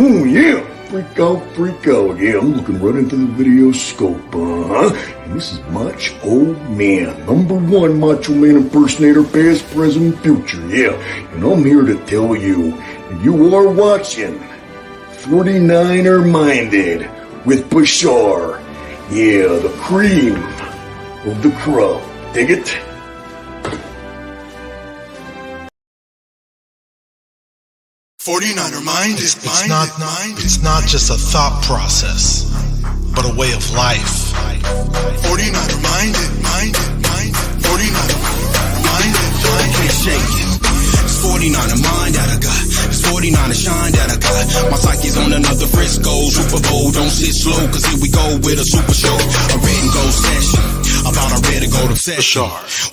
Oh, yeah. Freak out. Yeah, I'm looking right into the video scope, And this is Macho Man, #1 Macho Man impersonator, past, present, future, yeah. And I'm here to tell you, you are watching 49er Minded with Bashar. Yeah, the cream of the crop. Dig it? It's not just a thought process, but a way of life. 49er minded. 49er can't shake it. It's 49er mind that I got. It's 49er shine that I got. My psyche's on another Frisco Super Bowl. Don't sit slow, cause here we go with a super show. A red and gold session about a red and gold obsession.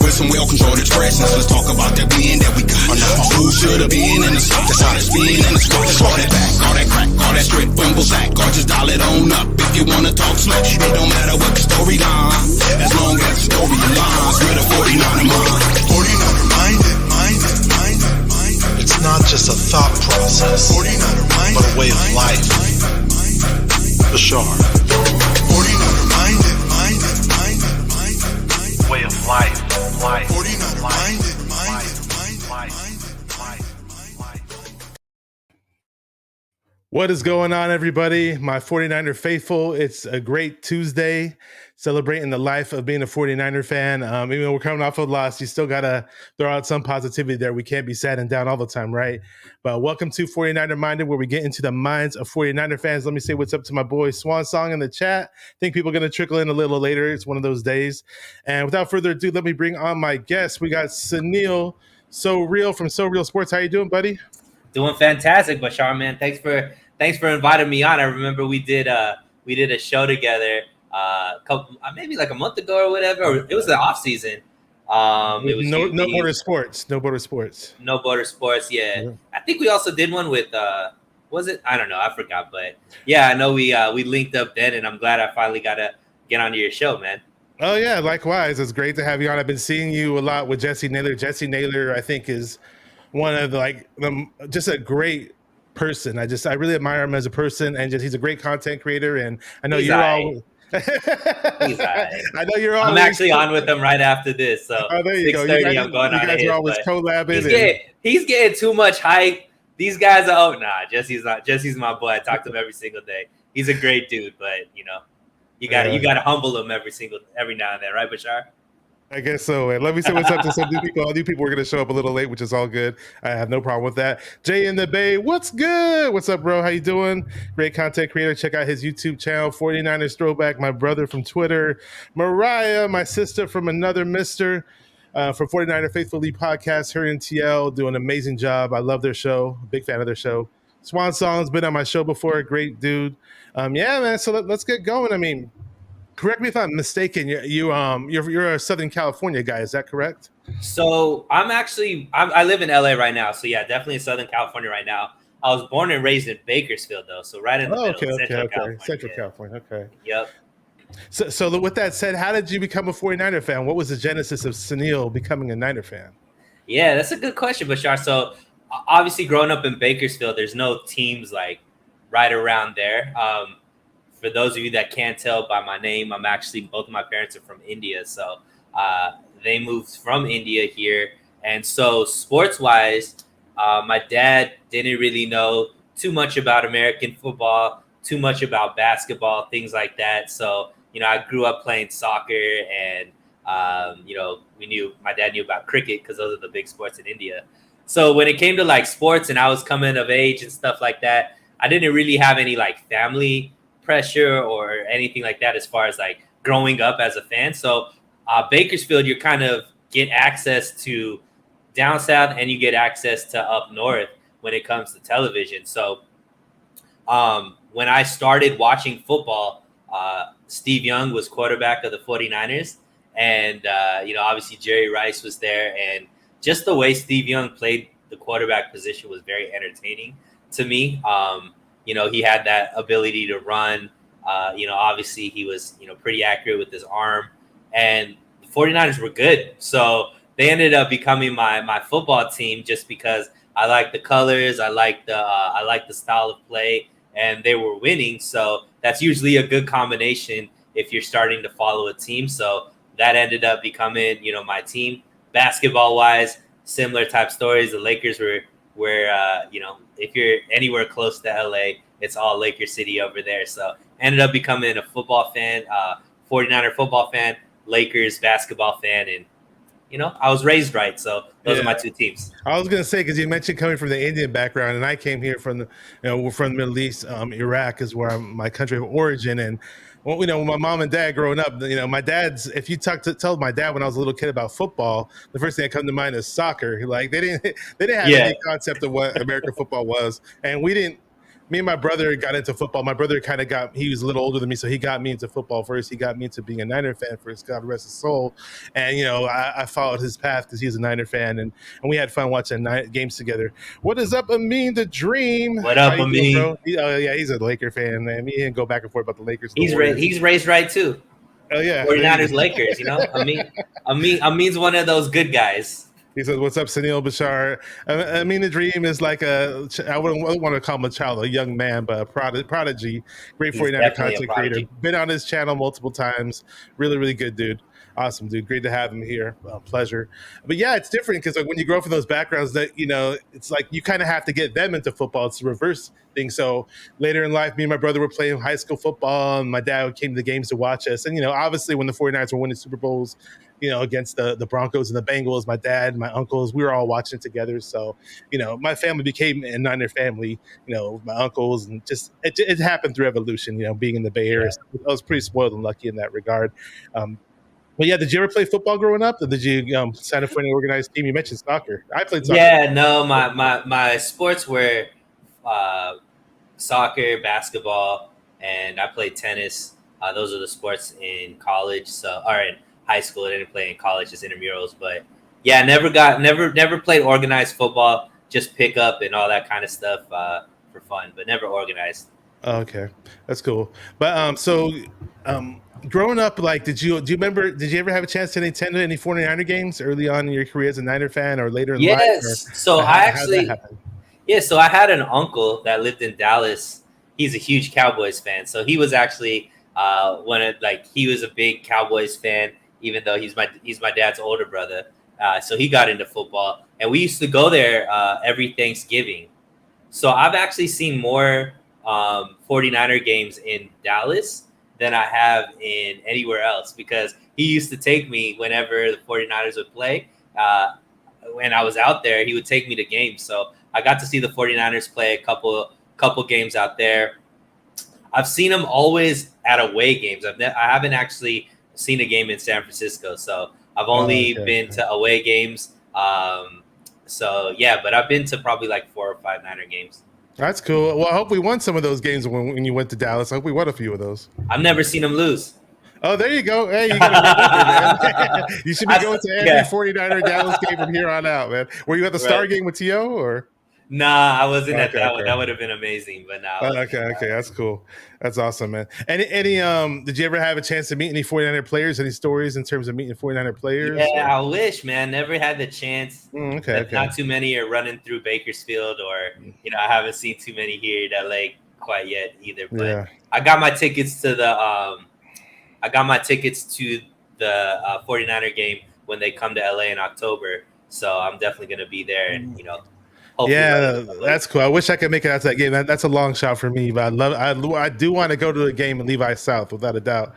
With some well-controlled expressions, let's talk about that being that we got. Who should have been in the spot? That's how it's been in the spot. All that back, all that crack, all that strip, bumble sack. Or just dial it on up if you wanna talk smack. It don't matter what the storyline, as long as the story aligns with a 49er mind. 49er minded. It's not just a thought process, 49er minded, but a way of life. Bashar. 49er minded. Way of life. 49er minded. What is going on, everybody? My 49er faithful. It's a great Tuesday, celebrating the life of being a 49er fan. Even though we're coming off a loss, you still got to throw out some positivity there. We can't be sad and down all the time, right? But welcome to 49er Minded, where we get into the minds of 49er fans. Let me say what's up to my boy Swan Song in the chat. I think people are going to trickle in a little later. It's one of those days. And without further ado, let me bring on my guest. We got Suneil So Real from So Real Sports. How you doing, buddy? Doing fantastic, Bashar, man. Thanks for inviting me on. I remember we did a show together maybe like a month ago or whatever. Or it was the off season. It was no border sports. No border sports. Yeah. I think we also did one with was it? I don't know. I forgot, but yeah, I know we linked up then, and I'm glad I finally got to get onto your show, man. Oh yeah, likewise. It's great to have you on. I've been seeing you a lot with Jesse Naylor. Jesse Naylor, I think, is one of just a great person. I really admire him as a person, and he's a great content creator. And I know I know you're always. I'm actually on with him right after this. So there you go. I'm going on. You guys are always collabing. He's getting too much hype. These guys are Jesse's not. Jesse's my boy. I talk to him every single day. He's a great dude, but you gotta humble him every now and then, right, Bashar? I guess so. And let me say what's up to some new people. All new people are going to show up a little late, which is all good. I have no problem with that. Jay in the Bay, what's good? What's up, bro? How you doing? Great content creator. Check out his YouTube channel, 49ers Throwback. My brother from Twitter. Mariah, my sister from another mister. For 49er Faithful League Podcast, her and TL do an amazing job. I love their show. Big fan of their show. Swan Song's been on my show before. Great dude. Yeah, man. So let's get going. I mean, correct me if I'm mistaken. You're a Southern California guy. Is that correct? So I live in LA right now. So yeah, definitely in Southern California right now. I was born and raised in Bakersfield though. So right in the middle of Central California. Central California. Okay. Yep. So with that said, how did you become a 49er fan? What was the genesis of Suneil becoming a Niner fan? Yeah, that's a good question, Bashar. So obviously growing up in Bakersfield, there's no teams like right around there. For those of you that can't tell by my name, both of my parents are from India. So they moved from India here. And so sports-wise, my dad didn't really know too much about American football, too much about basketball, things like that. So, I grew up playing soccer and, my dad knew about cricket because those are the big sports in India. So when it came to like sports and I was coming of age and stuff like that, I didn't really have any like family pressure or anything like that as far as like growing up as a fan. So Bakersfield, you kind of get access to down south and you get access to up north when it comes to television. So when I started watching football, Steve Young was quarterback of the 49ers. And, obviously Jerry Rice was there. And just the way Steve Young played the quarterback position was very entertaining to me. He had that ability to run. Obviously he was, pretty accurate with his arm. And the 49ers were good. So they ended up becoming my football team just because I like the colors. I like the style of play. and they were winning. So that's usually a good combination if you're starting to follow a team. So that ended up becoming, my team. Basketball wise, similar type stories. The Lakers were if you're anywhere close to LA, it's all Laker City over there. So ended up becoming a football fan, 49er football fan, Lakers basketball fan, and I was raised right. So those are my two teams. I was gonna say, because you mentioned coming from the Indian background, and I came here from we're from the Middle East. Iraq is where my country of origin, and my mom and dad growing up, my dad's. If you tell my dad when I was a little kid about football, the first thing that come to mind is soccer. Like they didn't have any concept of what American football was, and we didn't. Me and my brother got into football. My brother he was a little older than me, so he got me into football first. He got me into being a Niner fan first, God rest his soul. And, I followed his path because he was a Niner fan, and we had fun watching games together. What is up, Amin the Dream? What up, Amin? Bro? He's a Laker fan, man. Me and go back and forth about the Lakers. He's raised right, too. Oh, yeah. 49ers, Lakers, Amin's one of those good guys. He says, "What's up, Suneil Bashar?" I mean, the Dream is like I wouldn't want to call him a child, a young man, but a prodigy. Great 49er content creator. Been on his channel multiple times. Really, really good dude. Awesome, dude. Great to have him here. Pleasure. But yeah, it's different because when you grow up in those backgrounds, that it's like you kind of have to get them into football. It's the reverse thing. So later in life, me and my brother were playing high school football, and my dad came to the games to watch us. And obviously, when the 49ers were winning Super Bowls, against the Broncos and the Bengals, my dad and my uncles, we were all watching together. So, my family became a Niner family, my uncles, and just, it happened through evolution, being in the Bay Area. Yeah. I was pretty spoiled and lucky in that regard. But yeah, did you ever play football growing up? Or did you sign up for any organized team? You mentioned soccer. I played soccer. Yeah, no, my sports were soccer, basketball, and I played tennis. Those are the sports in college. In high school. I didn't play in college, just intramurals. But yeah, never played organized football, just pick up and all that kind of stuff for fun, but never organized. Okay, that's cool. But growing up, like, did you ever have a chance to attend any 49er games early on in your career as a Niner fan or later in life? Yes. So so I had an uncle that lived in Dallas. He's a huge Cowboys fan. So he was actually he was a big Cowboys fan, even though he's my dad's older brother. So he got into football, and we used to go there every Thanksgiving. So I've actually seen more 49er games in Dallas than I have in anywhere else, because he used to take me whenever the 49ers would play. When I was out there, he would take me to games. So I got to see the 49ers play a couple games out there. I've seen them always at away games. I haven't actually seen a game in San Francisco, so I've only been to away games. But I've been to probably like 4 or 5 Niner games. That's cool. Well, I hope we won some of those games when you went to Dallas. I hope we won a few of those. I've never seen them lose. Oh, there you go. Hey, you got man. You should be going to every 49er Dallas game from here on out, man. Were you at the Star game with T.O. or? Nah, I wasn't at that one. That would have been amazing, but nah. Okay, that's cool. That's awesome, man. Any did you ever have a chance to meet any 49er players? Any stories in terms of meeting 49er players? Yeah, I wish, man. Never had the chance. Okay. Not too many are running through Bakersfield, or I haven't seen too many here in LA quite yet either. But I got my tickets to the 49er game when they come to LA in October. So I'm definitely gonna be there, and yeah, that's cool. I wish I could make it out to that game. That's a long shot for me, but I do want to go to the game in Levi South without a doubt.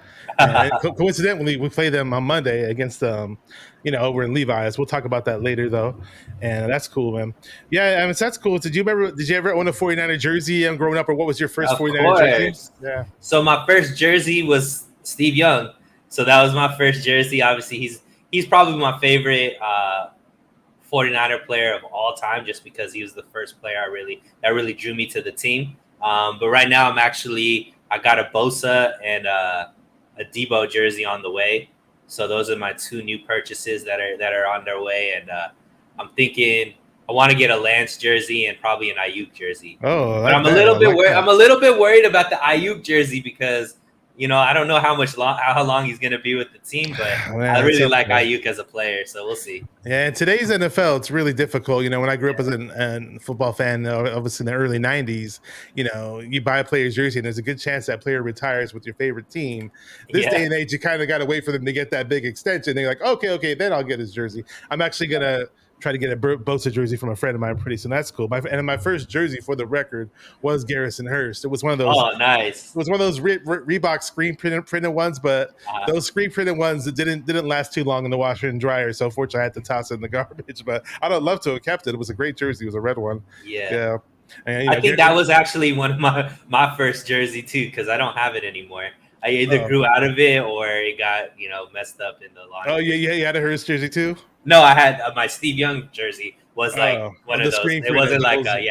Coincidentally, we play them on Monday against over in Levi's. We'll talk about that later though, and that's cool, man. Yeah, I mean, so that's cool. Did you ever own a 49er jersey growing up, or what was your first 49er jersey? Yeah. So my first jersey was Steve Young. So that was my first jersey. Obviously, he's probably my favorite 49er player of all time, just because he was the first player that really drew me to the team. But right now I got a Bosa and a Debo jersey on the way. So those are my 2 new purchases that are on their way. And I'm thinking I want to get a Lance jersey and probably an Ayuk jersey. Oh, but I'm a little bit worried about the Ayuk jersey because I don't know how long he's gonna be with the team, but Man, I it's really up like there. Ayuk as a player, so we'll see. Yeah, in today's NFL, it's really difficult. When I grew up as a football fan, obviously in the early '90s, you buy a player's jersey, and there's a good chance that player retires with your favorite team. This day Yeah. and age, you kind of got to wait for them to get that big extension. They're like, okay, then I'll get his jersey. I'm actually gonna try to get a Bosa jersey from a friend of mine pretty soon. That's cool. And my first jersey, for the record, was Garrison Hurst. It was one of those. Oh, nice. It was one of those Reebok screen printed ones, but those screen printed ones that didn't last too long in the washer and dryer. So fortunately, I had to toss it in the garbage. But I'd have loved to have kept it. It was a great jersey. It was a red one. Yeah. And, I think that was actually one of my first jersey too, because I don't have it anymore. I either grew out of it or it got messed up in the laundry. Oh yeah, you had a Hurst jersey too. No, I had my Steve Young jersey was like one of the those. screen It wasn't print, like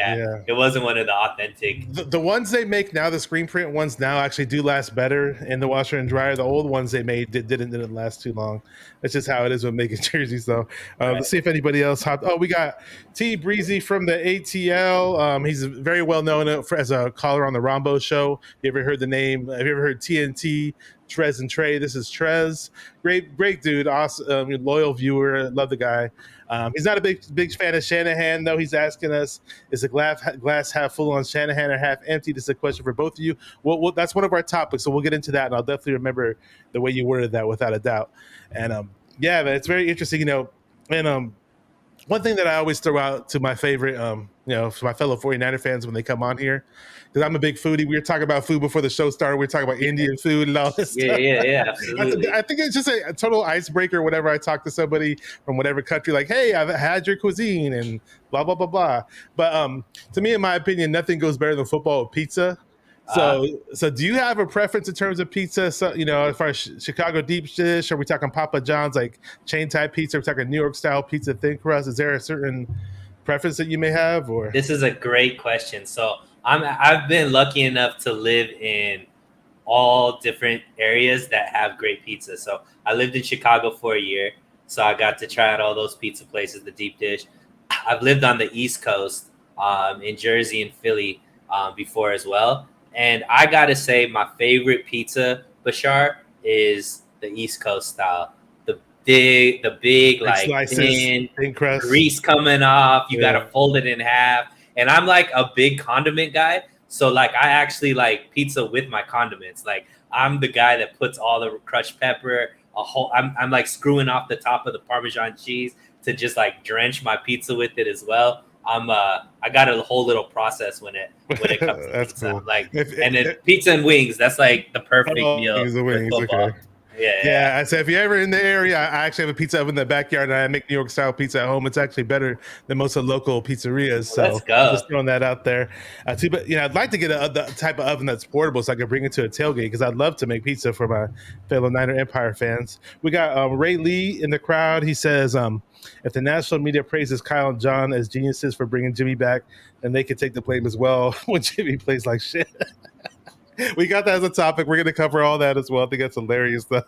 it wasn't one of the authentic. The ones they make now, the screen print ones now, actually do last better in the washer and dryer. The old ones they made didn't last too long. That's just how it is with making jerseys, though. Let's see if anybody else hopped. Oh, we got T Breezy from the ATL. He's very well known as a caller on the Rombo Show. You ever heard the name? Have you ever heard TNT? Trez and Trey. This is Trez. Great dude. Awesome, loyal viewer. Love the guy. He's not a big fan of Shanahan, though. He's asking us, is the glass half full on Shanahan or half empty? This is a question for both of you. Well, that's one of our topics, so we'll get into that, and I'll definitely remember the way you worded that without a doubt. And man, it's very interesting, and one thing that I always throw out to my favorite, for my fellow 49er fans when they come on here, because I'm a big foodie. We were talking about food before the show started. We were talking about Indian food and all this stuff. Yeah, absolutely. I think it's just a total icebreaker whenever I talk to somebody from whatever country, like, hey, I've had your cuisine and blah, blah, blah, blah. But to me, in my opinion, nothing goes better than football with pizza. So do you have a preference in terms of pizza? So, as far as Chicago deep dish, are we talking Papa John's, like chain type pizza? Are we talking New York style pizza, thin crust? Is there a certain preference that you may have? Or this is a great question. So I've been lucky enough to live in all different areas that have great pizza. So I lived in Chicago for a year, so I got to try out all those pizza places, the deep dish. I've lived on the East Coast, in Jersey and Philly, before as well. And I gotta say, my favorite pizza, Bashar, is the East Coast style. The big like slices, thin crust, grease coming off. You gotta fold it in half. And I'm like a big condiment guy, so like I actually like pizza with my condiments. Like I'm the guy that puts all the crushed pepper, I'm like screwing off the top of the Parmesan cheese to just like drench my pizza with it as well. I got a whole little process when it comes to that's pizza. cool. Like, and then pizza and wings, that's like the perfect meal. The wings, okay. Yeah. I said, if you're ever in the area, I actually have a pizza oven in the backyard, and I make New York style pizza at home. It's actually better than most of the local pizzerias. So let's go. Just throwing that out there. But I'd like to get the type of oven that's portable, so I can bring it to a tailgate, because I'd love to make pizza for my fellow Niner Empire fans. We got Ray Lee in the crowd. He says, if the national media praises Kyle and John as geniuses for bringing Jimmy back, then they can take the blame as well when Jimmy plays like shit. We got that as a topic. We're going to cover all that as well. I think that's hilarious, though.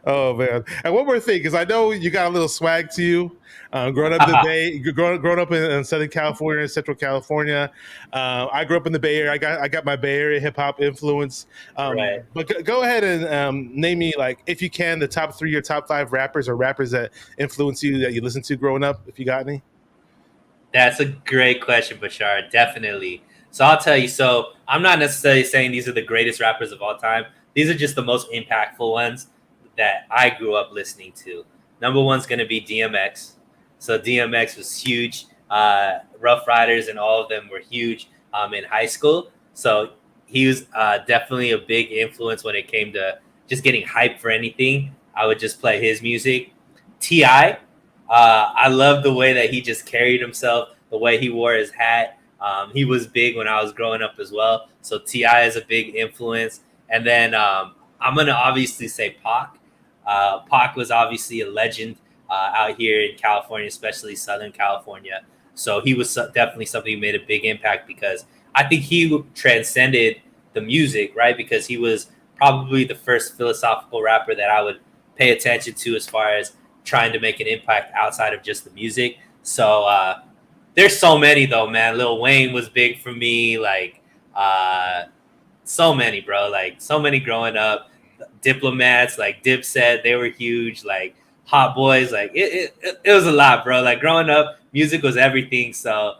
Oh, man. And one more thing, because I know you got a little swag to you. Growing up in the Bay, growing up in Southern California and Central California. I grew up in the Bay Area. I got my Bay Area hip-hop influence. Right. But go ahead and name me, like, if you can, the top 3 or top 5 rappers or rappers that influence you, that you listened to growing up, if you got any. That's a great question, Bashar. Definitely. So I'll tell you, so I'm not necessarily saying these are the greatest rappers of all time. These are just the most impactful ones that I grew up listening to. Number one's going to be DMX. So DMX was huge. Rough Riders and all of them were huge in high school. So he was definitely a big influence when it came to just getting hyped for anything. I would just play his music. T.I., I love the way that he just carried himself, the way he wore his hat. He was big when I was growing up as well. So T.I. is a big influence. And then I'm going to obviously say Pac. Pac was obviously a legend out here in California, especially Southern California. So he was definitely somebody who made a big impact, because I think he transcended the music, right? Because he was probably the first philosophical rapper that I would pay attention to as far as trying to make an impact outside of just the music. So there's so many though, man. Lil Wayne was big for me. Like So many, bro. Like so many growing up. Diplomats, like Dipset, they were huge. Like Hot Boys, like it was a lot, bro. Like growing up, music was everything. So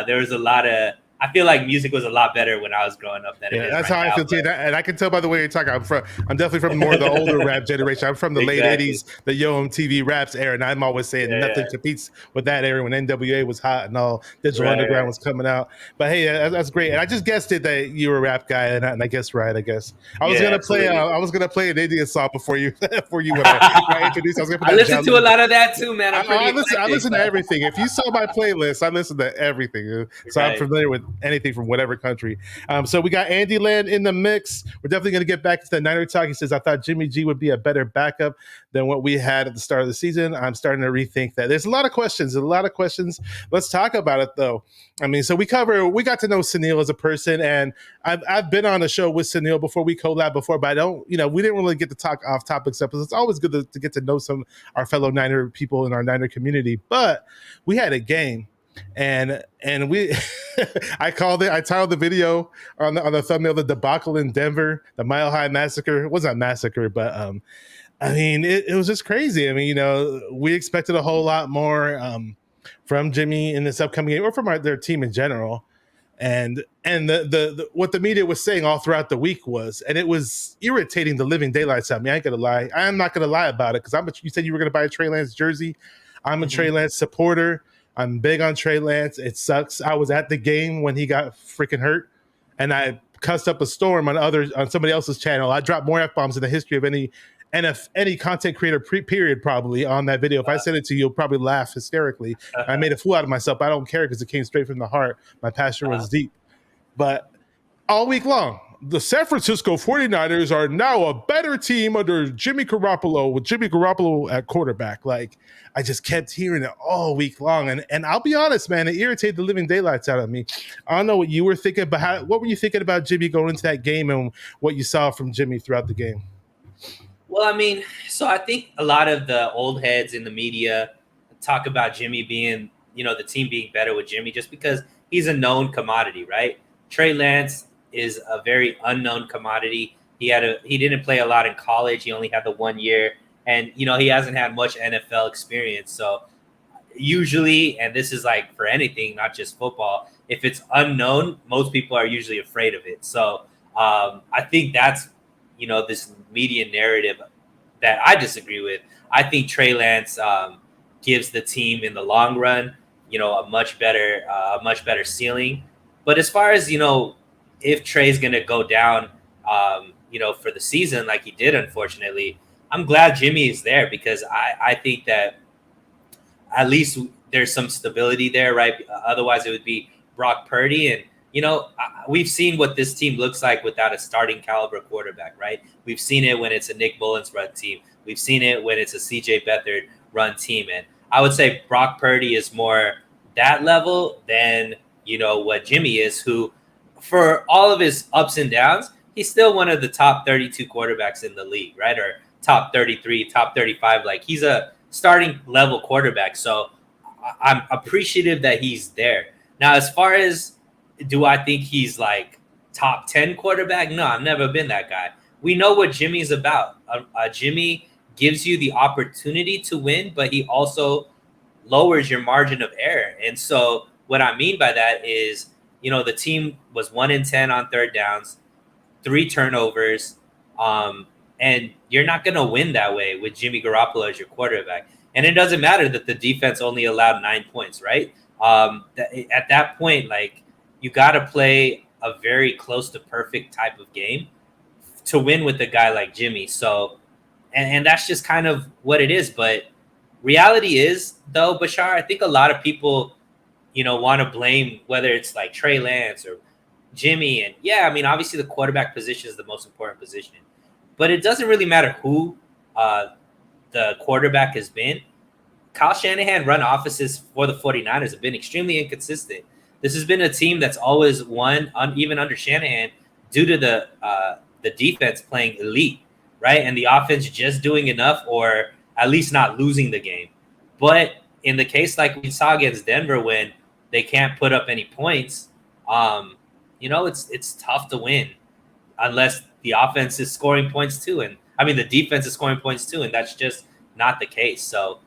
there was a lot of. I feel like music was a lot better when I was growing up than it Yeah, is that's right how I now. feel too. And I can tell by the way you're talking. I'm definitely from more of the older rap generation. I'm from the late Exactly. '80s, the Yo MTV Raps era, and I'm always saying nothing competes with that era when NWA was hot and all Digital Underground was coming out. But hey, that's great. And I just guessed it that you were a rap guy, and I guessed right. I guess I was gonna play. I was gonna play an Indian song before you when I introduced. I was gonna put I that listened to a lot of that too, man. I listen to everything. If you saw my playlist, I listen to everything. So I'm familiar with anything from whatever country. So we got Andy Land in the mix. We're definitely going to get back to the Niner talk. He says, I thought Jimmy G would be a better backup than what we had at the start of the season. I'm starting to rethink that. There's a lot of questions. Let's talk about it, though. I mean, so we got to know Suneil as a person, and I've been on a show with Suneil before. We collab before, but we didn't really get to talk off topic stuff. It's always good to get to know some our fellow Niner people in our Niner community. But we had a game. And we, I titled the video on the thumbnail, the Debacle in Denver, the Mile High Massacre. It wasn't a massacre, but I mean, it was just crazy. I mean, we expected a whole lot more from Jimmy in this upcoming game, or from their team in general. And the what the media was saying all throughout the week was, and it was irritating the living daylights out of me. I ain't gonna lie. I am not gonna lie about it, because you said you were gonna buy a Trey Lance jersey. I'm a Trey Lance supporter. I'm big on Trey Lance. It sucks. I was at the game when he got freaking hurt, and I cussed up a storm on somebody else's channel. I dropped more F-bombs in the history of any content creator period, probably, on that video. If I send it to you, you'll probably laugh hysterically. I made a fool out of myself. I don't care, because it came straight from the heart. My passion was deep. But all week long, the San Francisco 49ers are now a better team under Jimmy Garoppolo, with Jimmy Garoppolo at quarterback. Like, I just kept hearing it all week long. And I'll be honest, man, it irritated the living daylights out of me. I don't know what you were thinking, but what were you thinking about Jimmy going into that game, and what you saw from Jimmy throughout the game? Well, I mean, so I think a lot of the old heads in the media talk about Jimmy being, the team being better with Jimmy, just because he's a known commodity, right? Trey Lance is a very unknown commodity. He didn't play a lot in college. He only had the 1 year, and he hasn't had much NFL experience. So usually, and this is like for anything, not just football, if it's unknown, most people are usually afraid of it. So I think that's this media narrative that I disagree with. I think Trey Lance gives the team in the long run, a much better ceiling. But as far as if Trey's gonna go down, for the season like he did, unfortunately, I'm glad Jimmy is there, because I think that at least there's some stability there, right? Otherwise, it would be Brock Purdy, and we've seen what this team looks like without a starting caliber quarterback, right? We've seen it when it's a Nick Mullins run team. We've seen it when it's a CJ Beathard run team, and I would say Brock Purdy is more that level than what Jimmy is, who, for all of his ups and downs, he's still one of the top 32 quarterbacks in the league, right? Or top 33, top 35. Like, he's a starting level quarterback. So I'm appreciative that he's there. Now, as far as, do I think he's like top 10 quarterback? No, I've never been that guy. We know what Jimmy's about. Jimmy gives you the opportunity to win, but he also lowers your margin of error. And so what I mean by that is, the team was 1-10 on third downs, 3 turnovers, and you're not going to win that way with Jimmy Garoppolo as your quarterback. And it doesn't matter that the defense only allowed 9 points, right? At that point, like, you got to play a very close to perfect type of game to win with a guy like Jimmy. So, and that's just kind of what it is. But reality is, though, Bashar, I think a lot of people, want to blame whether it's like Trey Lance or Jimmy. And yeah, I mean, obviously the quarterback position is the most important position, but it doesn't really matter who the quarterback has been. Kyle Shanahan run offices for the 49ers have been extremely inconsistent. This has been a team that's always won, even under Shanahan, due to the defense playing elite, right? And the offense just doing enough, or at least not losing the game. But in the case like we saw against Denver, when they can't put up any points, it's tough to win. unless the offense is scoring points too. And I mean, the defense is scoring points too. And that's just not the case. So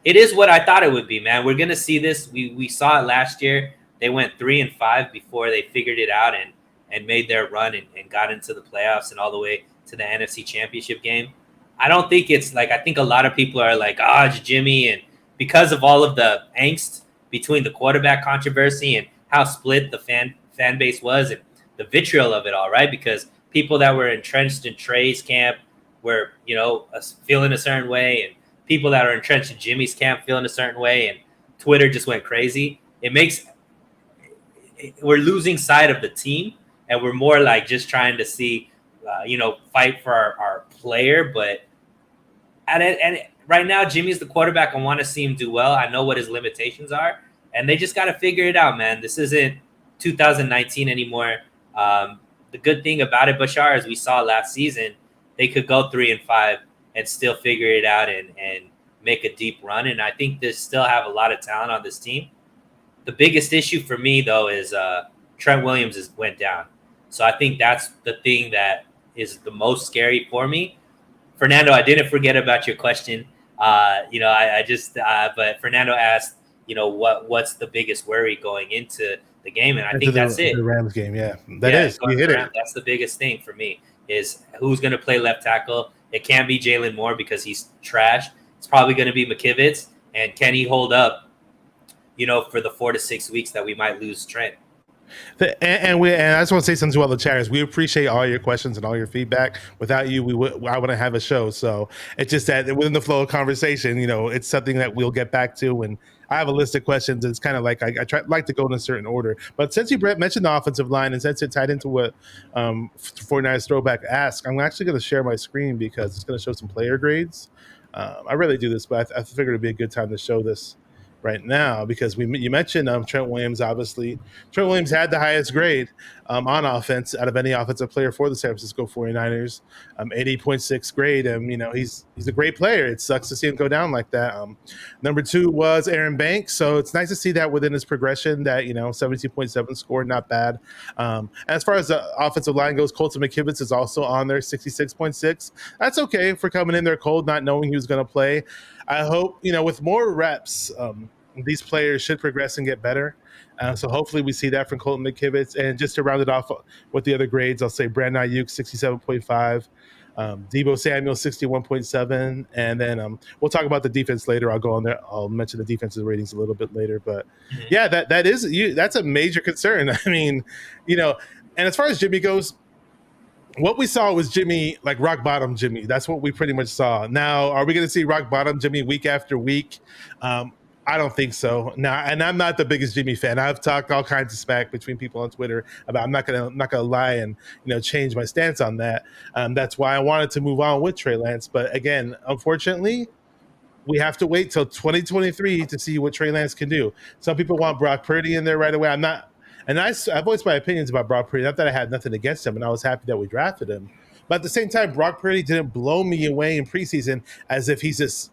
it is what I thought it would be, man. We're going to see this. We saw it last year. They went 3-5 before they figured it out and made their run and got into the playoffs and all the way to the NFC Championship game. I don't think it's like, I think a lot of people are like, it's Jimmy. And because of all of the angst between the quarterback controversy and how split the fan base was and the vitriol of it all, right? Because people that were entrenched in Trey's camp were, feeling a certain way, and people that are entrenched in Jimmy's camp feeling a certain way, and Twitter just went crazy. We're losing sight of the team, and we're more like just trying to see, fight for our player. But right now, Jimmy's the quarterback. I want to see him do well. I know what his limitations are, and they just got to figure it out, man. This isn't 2019 anymore. The good thing about it, Bashar, as we saw last season, they could go 3-5 and still figure it out and make a deep run. And I think they still have a lot of talent on this team. The biggest issue for me, though, is Trent Williams went down. So I think that's the thing that is the most scary for me. Fernando, I didn't forget about your question. But Fernando asked, what's the biggest worry going into the game? And I think that's it. The Rams game, yeah. That is. You hit it. That's the biggest thing for me is who's going to play left tackle. It can't be Jalen Moore because he's trash. It's probably going to be McKivitz. And can he hold up, for the 4 to 6 weeks that we might lose Trent? And I just want to say something to all the chatters. We appreciate all your questions and all your feedback. Without you, I wouldn't have a show. So it's just that within the flow of conversation, it's something that we'll get back to. And I have a list of questions. It's kind of like I like to go in a certain order. But since you mentioned the offensive line and since it tied into what 49ers Throwback asked, I'm actually going to share my screen because it's going to show some player grades. I rarely do this, but I figured it'd be a good time to show this right now because you mentioned Trent Williams. Obviously, Trent Williams had the highest grade on offense out of any offensive player for the San Francisco 49ers, 80.6 grade. And he's a great player. It sucks to see him go down like that. Number 2 was Aaron Banks, so it's nice to see that within his progression that 72.7 score, not bad. As far as the offensive line goes, Colton McKivitz is also on there, 66.6. That's okay for coming in there cold, not knowing he was going to play. I hope, with more reps, these players should progress and get better. So hopefully we see that from Colton McKivitz. And just to round it off with the other grades, I'll say Brandon Ayuk, 67.5. Deebo Samuel, 61.7. And then we'll talk about the defense later. I'll go on there. I'll mention the defensive ratings a little bit later. But yeah, that's a major concern. I mean, and as far as Jimmy goes, what we saw was Jimmy, like rock bottom Jimmy. That's what we pretty much saw. Now, are we going to see rock bottom Jimmy week after week? I don't think so. Now, and I'm not the biggest Jimmy fan. I've talked all kinds of smack between people on Twitter about. I'm not gonna lie and change my stance on that. That's why I wanted to move on with Trey Lance. But again, unfortunately, we have to wait till 2023 to see what Trey Lance can do. Some people want Brock Purdy in there right away. I'm not. And I've voiced my opinions about Brock Purdy. Not that I had nothing against him, and I was happy that we drafted him. But at the same time, Brock Purdy didn't blow me away in preseason as if he's this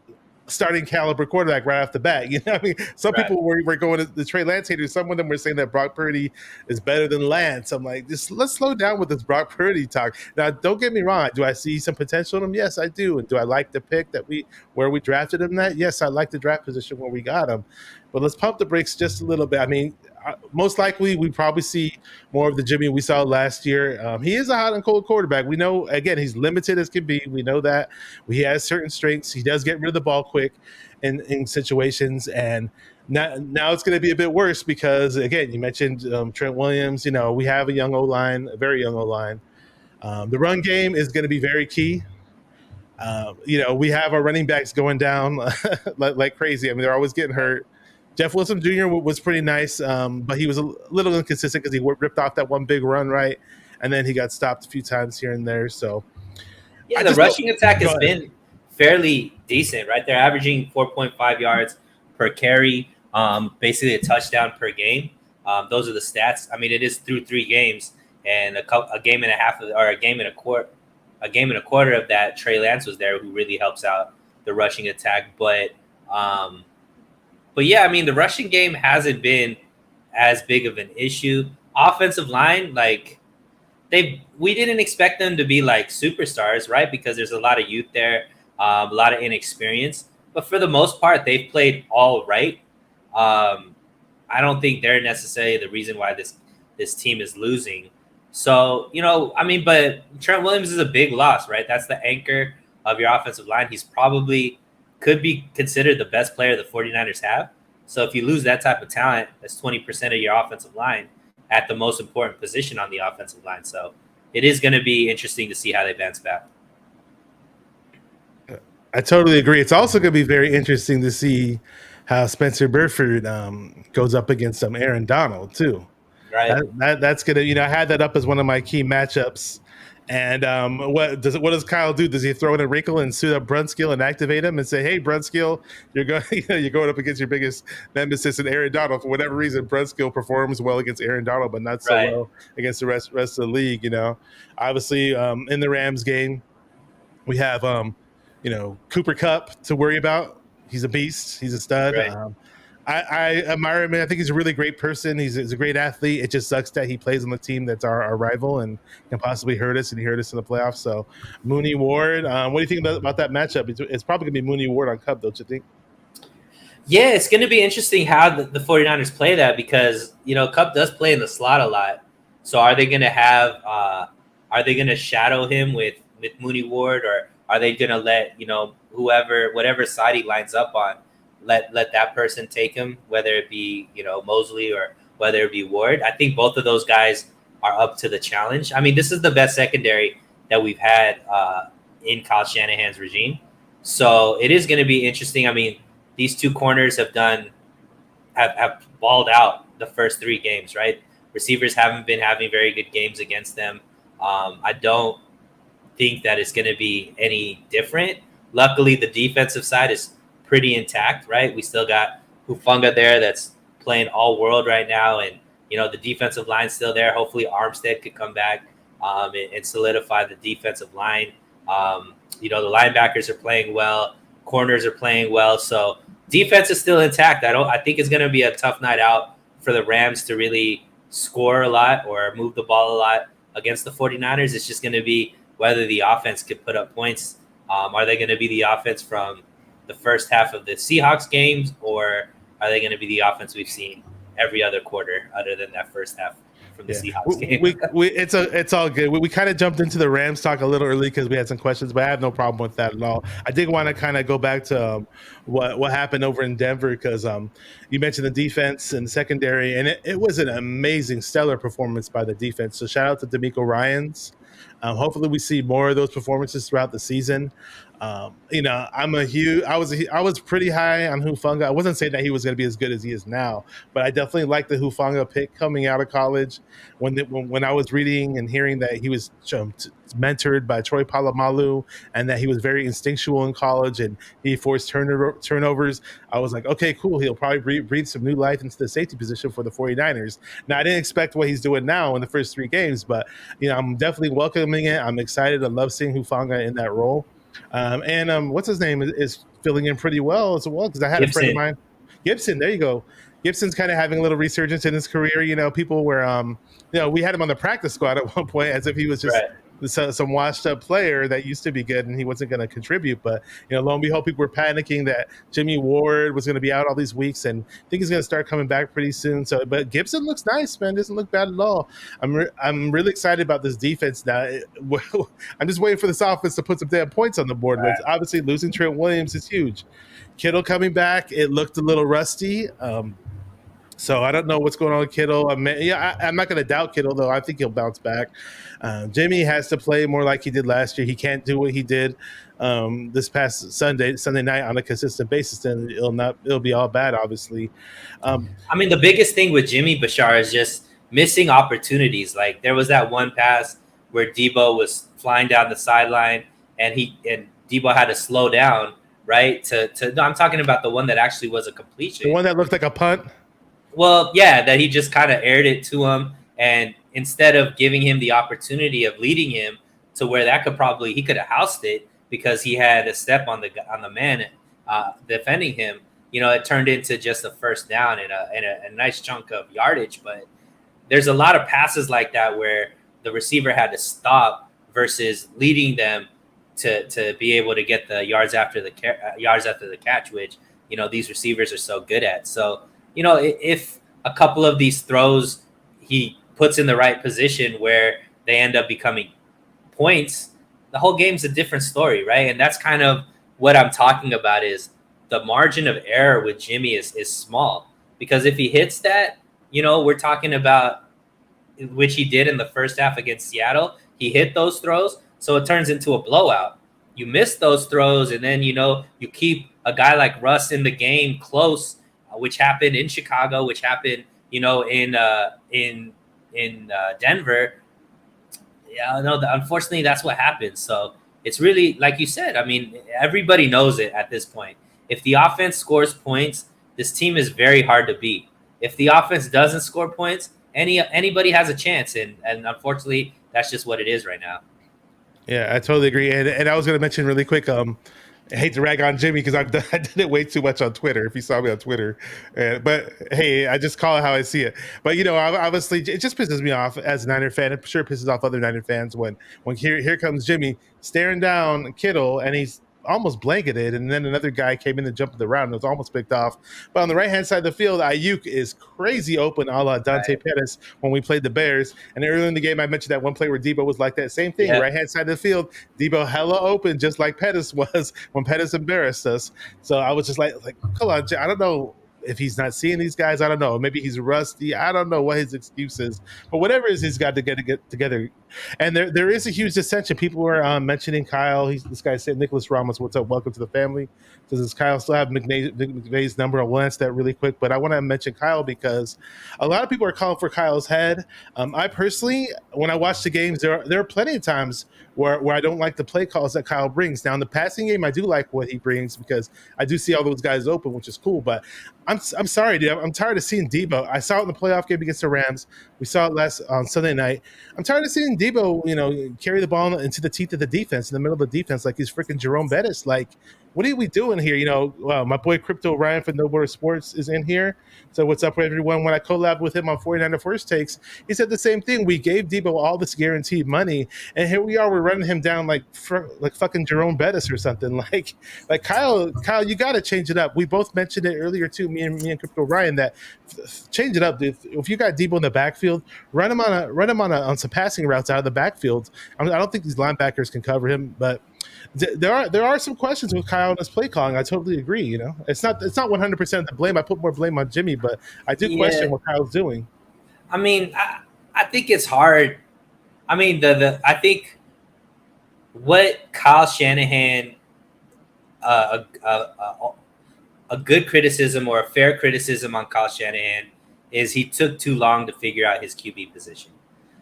starting caliber quarterback right off the bat. Some people were going to the Trey Lance haters. Some of them were saying that Brock Purdy is better than Lance. I'm like, just let's slow down with this Brock Purdy talk. Now, don't get me wrong. Do I see some potential in him? Yes, I do. And do I like the pick where we drafted him? Yes, I like the draft position where we got him. But let's pump the brakes just a little bit. I mean, most likely we probably see more of the Jimmy we saw last year. He is a hot and cold quarterback. We know, again, he's limited as can be. We know that. He has certain strengths. He does get rid of the ball quick in situations. And now it's going to be a bit worse because, again, you mentioned Trent Williams. We have a young O-line, a very young O-line. The run game is going to be very key. We have our running backs going down like crazy. I mean, they're always getting hurt. Jeff Wilson Jr. was pretty nice, but he was a little inconsistent because he ripped off that one big run, right? And then he got stopped a few times here and there. So, yeah, the rushing attack has been fairly decent, right? They're averaging 4.5 yards per carry, basically a touchdown per game. Those are the stats. I mean, it is through 3 games and a game and a half or a game and a quarter of that. Trey Lance was there, who really helps out the rushing attack, but yeah, I mean, the rushing game hasn't been as big of an issue. Offensive line, like, we didn't expect them to be like superstars, right? Because there's a lot of youth there, a lot of inexperience. But for the most part, they've played all right. I don't think they're necessarily the reason why this team is losing. So, I mean, but Trent Williams is a big loss, right? That's the anchor of your offensive line. He's probably could be considered the best player the 49ers have. So if you lose that type of talent, that's 20% of your offensive line at the most important position on the offensive line. So it is going to be interesting to see how they bounce back. I totally agree. It's also going to be very interesting to see how Spencer Burford goes up against Aaron Donald too. Right. That's gonna, I had that up as one of my key matchups. And what does Kyle do? Does he throw in a wrinkle and suit up Brunskill and activate him and say, "Hey, Brunskill, you're going up against your biggest nemesis in Aaron Donald." For whatever reason, Brunskill performs well against Aaron Donald, but not so well against the rest of the league. Obviously, in the Rams game, we have Cooper Kupp to worry about. He's a beast. He's a stud. Right. I admire him. I think he's a really great person. He's a great athlete. It just sucks that he plays on the team that's our rival and can possibly hurt us, and he hurt us in the playoffs. So Mooney Ward, what do you think about that matchup? It's probably going to be Mooney Ward on Kupp, don't you think? Yeah, it's going to be interesting how the 49ers play that because, Kupp does play in the slot a lot. So are they going to shadow him with Mooney Ward, or are they going to let, whatever side he lines up on, let that person take him, whether it be, Mosley or whether it be Ward? I think both of those guys are up to the challenge. I mean, this is the best secondary that we've had in Kyle Shanahan's regime. So it is going to be interesting. I mean, these two corners have balled out the first 3 games, right? Receivers haven't been having very good games against them. I don't think that it's going to be any different. Luckily, the defensive side is pretty intact, right? We still got Hufanga there that's playing all world right now. And, the defensive line's still there. Hopefully Armstead could come back and solidify the defensive line. The linebackers are playing well. Corners are playing well. So defense is still intact. I think it's going to be a tough night out for the Rams to really score a lot or move the ball a lot against the 49ers. It's just going to be whether the offense could put up points. Are they going to be the offense from the first half of the Seahawks games, or are they going to be the offense we've seen every other quarter other than that first half from the Seahawks game? It's all good. We kind of jumped into the Rams talk a little early because we had some questions, but I have no problem with that at all. I did want to kind of go back to what happened over in Denver because you mentioned the defense and secondary, and it was an amazing, stellar performance by the defense. So shout out to Debacle Ryans. Hopefully we see more of those performances throughout the season. I was pretty high on Hufanga. I wasn't saying that he was going to be as good as he is now, but I definitely liked the Hufanga pick coming out of college. When I was reading and hearing that he was mentored by Troy Polamalu and that he was very instinctual in college and he forced turnovers, I was like, okay, cool. He'll probably breathe some new life into the safety position for the 49ers. Now, I didn't expect what he's doing now in the first 3 games, but I'm definitely welcoming it. I'm excited. I love seeing Hufanga in that role. And what's his name is filling in pretty well as well because I had a friend of mine, Gibson. There you go. Gibson's kind of having a little resurgence in his career. People were, we had him on the practice squad at one point as if he was just some washed up player that used to be good and he wasn't going to contribute. But, lo and behold, people were panicking that Jimmy Ward was going to be out all these weeks and I think he's going to start coming back pretty soon. So, but Gibson looks nice, man. Doesn't look bad at all. I'm really excited about this defense now. I'm just waiting for this offense to put some damn points on the board. But obviously losing Trent Williams is huge. Kittle coming back, it looked a little rusty. So I don't know what's going on with Kittle. I'm not going to doubt Kittle, though. I think he'll bounce back. Jimmy has to play more like he did last year. He can't do what he did this past Sunday night on a consistent basis. Then it'll be all bad, obviously. I mean, the biggest thing with Jimmy Bashar is just missing opportunities. Like there was that one pass where Debo was flying down the sideline, and Debo had to slow down, right? No, I'm talking about the one that actually was a completion. The one that looked like a punt. Well, yeah, that he just kind of aired it to him, and instead of giving him the opportunity of leading him to where he could have housed it because he had a step on the man defending him. It turned into just a first down and a nice chunk of yardage. But there's a lot of passes like that where the receiver had to stop versus leading them to be able to get the yards after the catch, which these receivers are so good at. So if a couple of these throws he puts in the right position where they end up becoming points, the whole game's a different story, right? And that's kind of what I'm talking about, is the margin of error with Jimmy is small, because if he hits that, we're talking about, which he did in the first half against Seattle, he hit those throws, so it turns into a blowout. You miss those throws, and then you keep a guy like Russ in the game close, which happened in Chicago, which happened in Denver. Yeah, no, unfortunately, that's what happens. So it's really, like you said, I mean, everybody knows it at this point. If the offense scores points, this team is very hard to beat. If the offense doesn't score points, anybody has a chance, and unfortunately, that's just what it is right now. Yeah, I totally agree. And I was going to mention really quick, I hate to rag on Jimmy because I did it way too much on Twitter. If you saw me on Twitter, but hey, I just call it how I see it. But obviously, it just pisses me off as a Niner fan. I'm sure it pisses off other Niner fans when here comes Jimmy staring down Kittle, and he's almost blanketed, and then another guy came in and jumped the route and was almost picked off. But on the right hand side of the field, Ayuk is crazy open, a la Dante Pettis when we played the Bears. And earlier in the game, I mentioned that one play where Debo was like that. Same thing, right hand side of the field, Debo hella open, just like Pettis was when Pettis embarrassed us. So I was just like, come on, I don't know if he's not seeing these guys. I don't know. Maybe he's rusty. I don't know what his excuse is. But whatever it is, he's got to get together. And there is a huge dissension. People were mentioning Kyle. This guy said, Nicholas Ramos, what's up? Welcome to the family. Does Kyle still have McVay's number? I'll answer that really quick. But I want to mention Kyle because a lot of people are calling for Kyle's head. I personally, when I watch the games, there are plenty of times where I don't like the play calls that Kyle brings. Now, in the passing game, I do like what he brings because I do see all those guys open, which is cool. But I'm sorry, dude. I'm tired of seeing Debo. I saw it in the playoff game against the Rams. We saw it on Sunday night. I'm tired of seeing Debo, carry the ball into the teeth of the defense, in the middle of the defense, like he's freaking Jerome Bettis. Like, what are we doing here? My boy Crypto Ryan from No Border Sports is in here. So what's up, everyone? When I collabed with him on 49er First Takes, he said the same thing. We gave Debo all this guaranteed money, and here we are. We're running him down like fucking Jerome Bettis or something. Like Kyle, you got to change it up. We both mentioned it earlier too, me and Crypto Ryan, that change it up, dude. If you got Debo in the backfield, run him on some passing routes out of the backfield. I don't think these linebackers can cover him, but there are some questions with Kyle and his play calling. I totally agree. It's not 100% the blame. I put more blame on Jimmy, but I do question what Kyle's doing. I mean, I think it's hard. I mean, I think what Kyle Shanahan, a good criticism or a fair criticism on Kyle Shanahan is he took too long to figure out his QB position.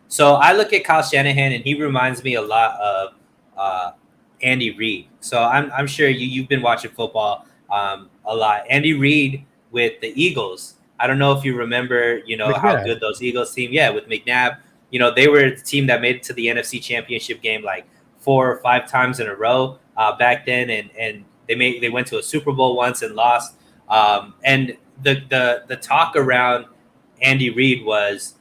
So I look at Kyle Shanahan, and he reminds me a lot of Andy Reid. So I'm sure you've been watching football a lot. Andy Reid with the Eagles. I don't know if you remember, how good those Eagles team. Yeah, with McNabb. They were the team that made it to the NFC Championship game like 4 or 5 times in a row back then, and they went to a Super Bowl once and lost. And the talk around Andy Reid was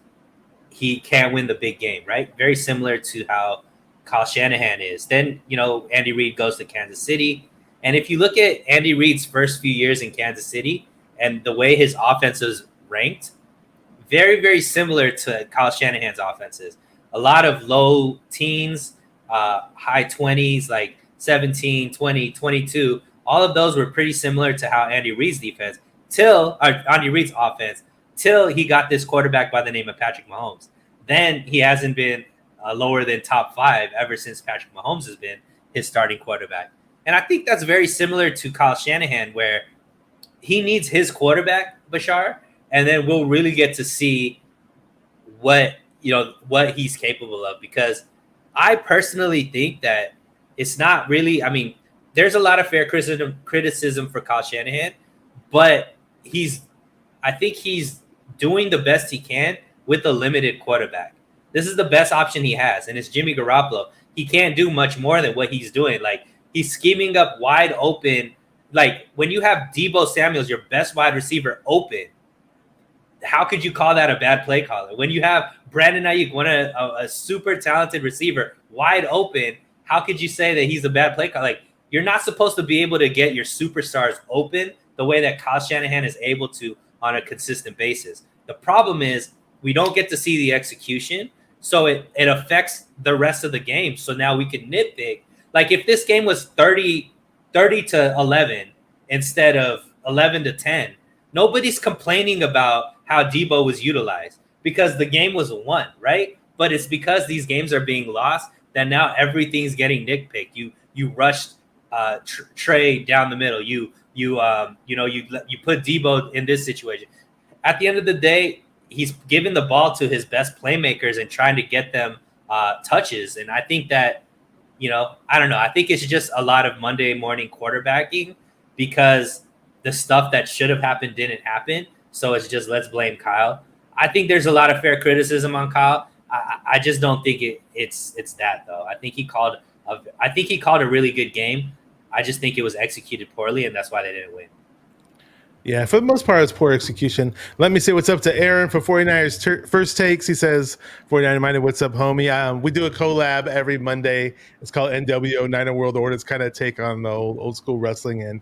he can't win the big game, right? Very similar to how Kyle Shanahan is. Then, Andy Reid goes to Kansas City. And if you look at Andy Reid's first few years in Kansas City and the way his offense is ranked, very, very similar to Kyle Shanahan's offenses. A lot of low teens, high 20s, like 17, 20, 22. All of those were pretty similar to how Andy Reid's offense, till he got this quarterback by the name of Patrick Mahomes. Then he hasn't been lower than top 5 ever since Patrick Mahomes has been his starting quarterback. And I think that's very similar to Kyle Shanahan, where he needs his quarterback, Bashar, and then we'll really get to see what he's capable of. Because I personally think that it's not really, I mean, there's a lot of fair criticism for Kyle Shanahan, but I think he's doing the best he can with a limited quarterback. This is the best option he has, and it's Jimmy Garoppolo. He can't do much more than what he's doing. Like, he's scheming up wide open. Like, when you have Deebo Samuels, your best wide receiver, open, how could you call that a bad play caller? When you have Brandon Ayuk, a super talented receiver, wide open, how could you say that he's a bad play caller? Like, you're not supposed to be able to get your superstars open the way that Kyle Shanahan is able to on a consistent basis. The problem is we don't get to see the execution, so it affects the rest of the game. So now we can nitpick. Like, if this game was 30 to 11 instead of 11 to 10, nobody's complaining about how Debo was utilized because the game was won, right? But it's because these games are being lost that now everything's getting nitpicked. You rushed Trey down the middle. You put Debo in this situation. At the end of the day, he's giving the ball to his best playmakers and trying to get them touches. And I think that, I don't know. I think it's just a lot of Monday morning quarterbacking because the stuff that should have happened didn't happen. So it's just, let's blame Kyle. I think there's a lot of fair criticism on Kyle. I just don't think it's that though. I think he called a really good game. I just think it was executed poorly, and that's why they didn't win. Yeah, for the most part, it's poor execution. Let me say what's up to Aaron for 49ers First Takes. He says, 49er Minded, what's up, homie? We do a collab every Monday. It's called NWO, Niner World Order. It's kind of take on the old school wrestling. And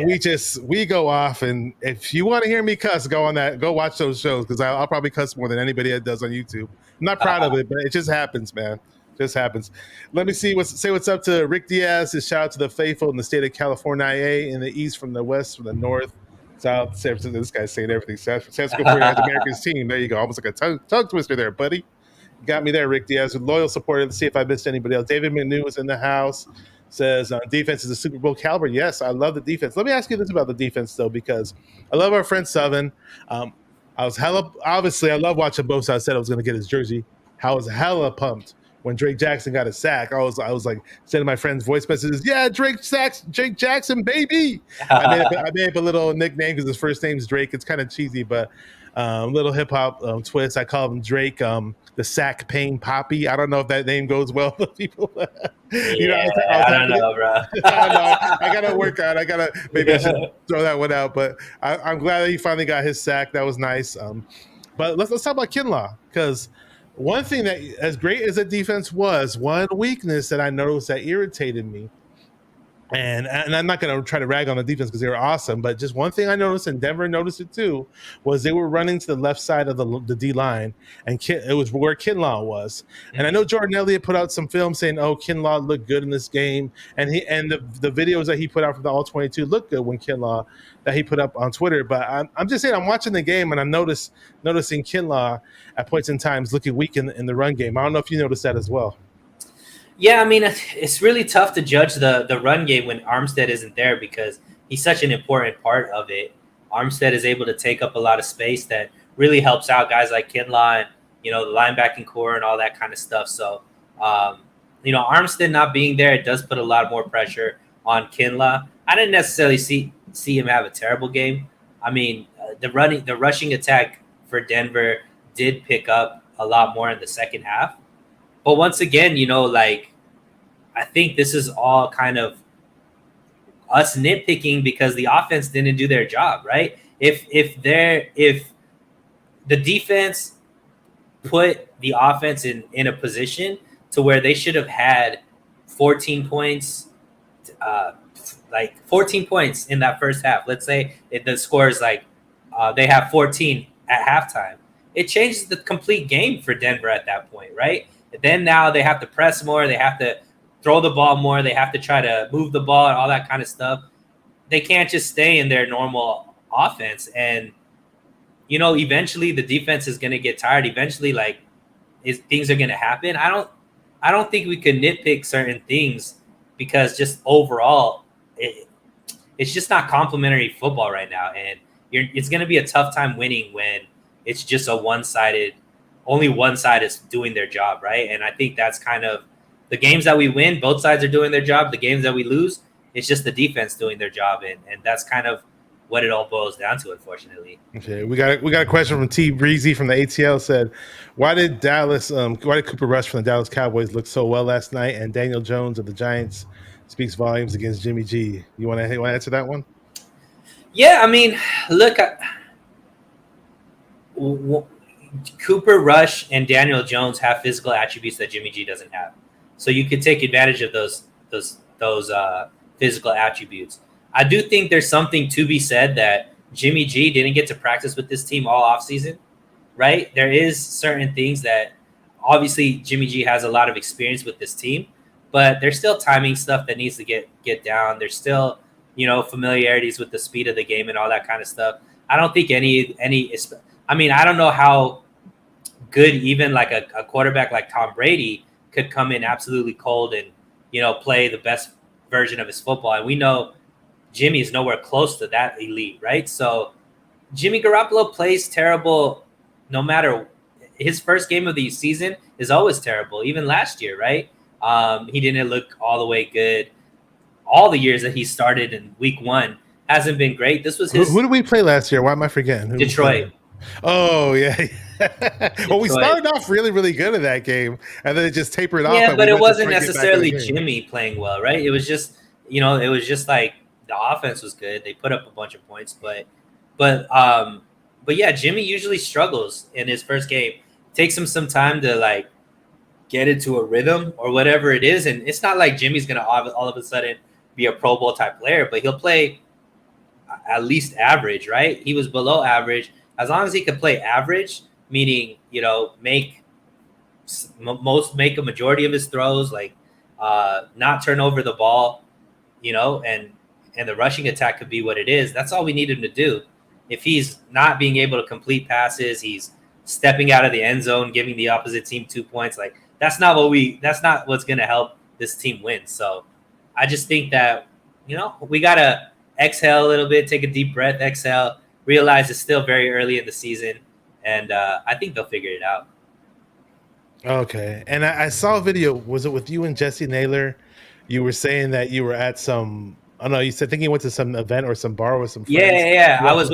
we go off. And if you want to hear me cuss, go watch those shows because I'll probably cuss more than anybody that does on YouTube. I'm not proud of it, but it just happens, man. Just happens. Let me say what's up to Rick Diaz. His shout out to the faithful in the state of California, in the east, from the west, from the north, south, San Francisco. This guy's saying everything. San Francisco 49ers America's team. There you go. Almost like a tongue twister there, buddy. Got me there, Rick Diaz. Loyal supporter. Let's see if I missed anybody else. David McNew is in the house. Says defense is a Super Bowl caliber. Yes, I love the defense. Let me ask you this about the defense, though, because I love our friend Southern. I love watching both sides. Said I was going to get his jersey. I was hella pumped when Drake Jackson got a sack. I was like sending my friends voice messages. Yeah, Drake Jackson, baby. I made up a little nickname because his first name's Drake. It's kind of cheesy, but little hip hop twist. I call him Drake, the Sack Pain Poppy. I don't know if that name goes well with people. I don't know, bro. I gotta work out. Maybe I should throw that one out. But I'm glad that he finally got his sack. That was nice. But let's talk about Kinlaw, because one thing that, as great as the defense was, one weakness that I noticed that irritated me, and I'm not going to try to rag on the defense because they were awesome, but just one thing I noticed, and Denver noticed it too, was they were running to the left side of the D line, and it was where Kinlaw was. And I know Jordan Elliott put out some film saying, "Oh, Kinlaw looked good in this game," and the videos that he put out from the All-22 looked good when Kinlaw that he put up on Twitter. But I'm just saying, I'm watching the game and I'm noticing Kinlaw at points in times looking weak in the run game. I don't know if you noticed that as well. Yeah, I mean, it's really tough to judge the run game when Armstead isn't there because he's such an important part of it. Armstead is able to take up a lot of space that really helps out guys like Kinlaw and, the linebacking core and all that kind of stuff. So, Armstead not being there, it does put a lot more pressure on Kinlaw. I didn't necessarily see him have a terrible game. I mean, the rushing attack for Denver did pick up a lot more in the second half. But once again, I think this is all kind of us nitpicking because the offense didn't do their job, right? If the defense put the offense in a position to where they should have had 14 points, 14 points in that first half. Let's say the score is they have 14 at halftime. It changes the complete game for Denver at that point, right? Then now they have to press more. They have to throw the ball more. They have to try to move the ball and all that kind of stuff. They can't just stay in their normal offense. And, eventually the defense is going to get tired. Eventually, things are going to happen. I don't think we can nitpick certain things because just overall, it's just not complimentary football right now. And it's going to be a tough time winning when it's just only one side is doing their job, right? And I think that's kind of the games that we win, both sides are doing their job. The games that we lose, it's just the defense doing their job. And that's kind of what it all boils down to, unfortunately. Okay, we got a question from T Breezy from the ATL. Said, why did Cooper Rush from the Dallas Cowboys look so well last night, and Daniel Jones of the Giants speaks volumes against Jimmy G? You want to answer that one? Yeah, I mean, look, Cooper Rush and Daniel Jones have physical attributes that Jimmy G doesn't have, so you could take advantage of those physical attributes. I do think there's something to be said that Jimmy G didn't get to practice with this team all offseason, right? There is certain things that obviously Jimmy G has a lot of experience with this team, but there's still timing stuff that needs to get down. There's still, familiarities with the speed of the game and all that kind of stuff. I don't think I don't know how good even like a quarterback like Tom Brady could come in absolutely cold and, play the best version of his football. And we know Jimmy is nowhere close to that elite, right? So Jimmy Garoppolo plays terrible no matter. His first game of the season is always terrible, even last year, right? He didn't look all the way good. All the years that he started in week 1 hasn't been great. This was his. Who did we play last year? Why am I forgetting? Detroit. Oh, yeah. Well, we started off really, really good in that game, and then it just tapered off. Yeah, but it wasn't necessarily Jimmy playing well, right? It was just, like the offense was good. They put up a bunch of points, but yeah, Jimmy usually struggles in his first game. Takes him some time to like get into a rhythm or whatever it is, and it's not like Jimmy's gonna all of a sudden be a Pro Bowl type player, but he'll play at least average, right? He was below average. As long as he could play average, meaning make a majority of his throws, like not turn over the ball, and the rushing attack could be what it is. That's all we need him to do. If he's not being able to complete passes, he's stepping out of the end zone, giving the opposite team 2 points. Like that's not what's going to help this team win. So I just think that, we got to exhale a little bit, take a deep breath, exhale, realize it's still very early in the season. And I think they'll figure it out. Okay. And I saw a video. Was it with you and Jesse Naylor? You were saying that you were at some, you said thinking you went to some event or some bar with some friends. Yeah. I was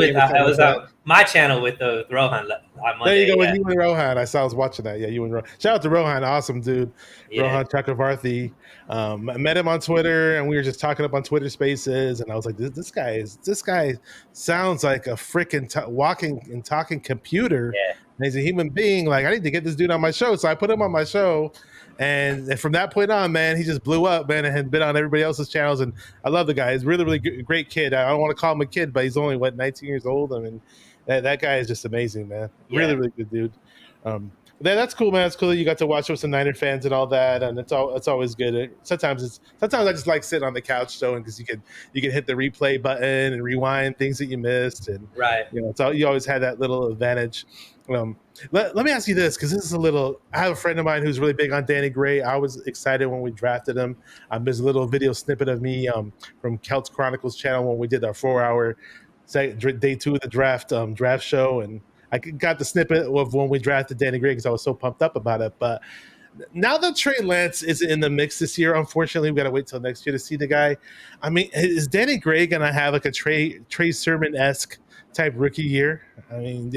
on my channel with Rohan on Monday. There you go, with you and Rohan. I was watching that. Yeah, you and Rohan. Shout out to Rohan, awesome dude. Yeah. Rohan Chakravarthi. I met him on Twitter, and we were just talking up on Twitter Spaces, and I was like, this guy sounds like a freaking walking and talking computer. Yeah. And he's a human being. Like, I need to get this dude on my show. So I put him on my show. And from that point on, man, he just blew up, man, and had been on everybody else's channels. And I love the guy. He's really, really great kid. I don't want to call him a kid, but he's only, 19 years old. I mean, that guy is just amazing, man. Yeah. Really, really good dude. That's cool, man. It's cool that you got to watch with some Niner fans and all that, and it's always good. Sometimes I just like sitting on the couch showing because you can hit the replay button and rewind things that you missed, and right. You always had that little advantage. Let me ask you this, because this is I have a friend of mine who's really big on Danny Gray. I was excited when we drafted him. There's a little video snippet of me from Celts Chronicles channel when we did our 4-hour day 2 of the draft show, and I got the snippet of when we drafted Danny Gray because I was so pumped up about it. But now that Trey Lance is in the mix this year, unfortunately, we got to wait till next year to see the guy. I mean, is Danny Gray going to have like a Trey Sermon-esque type rookie year? I mean,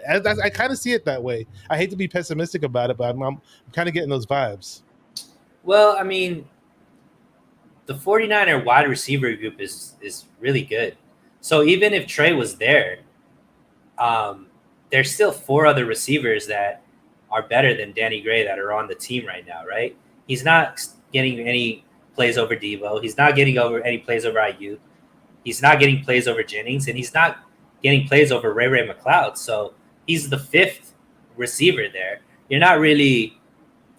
I kind of see it that way. I hate to be pessimistic about it, but I'm kind of getting those vibes. Well, I mean, the 49er wide receiver group is really good. So even if Trey was there, there's still 4 other receivers that are better than Danny Gray that are on the team right now, right? He's not getting any plays over Devo. He's not getting any plays over Ayuk. He's not getting plays over Jennings, and he's not getting plays over Ray McLeod. So he's the 5th receiver there. You're not really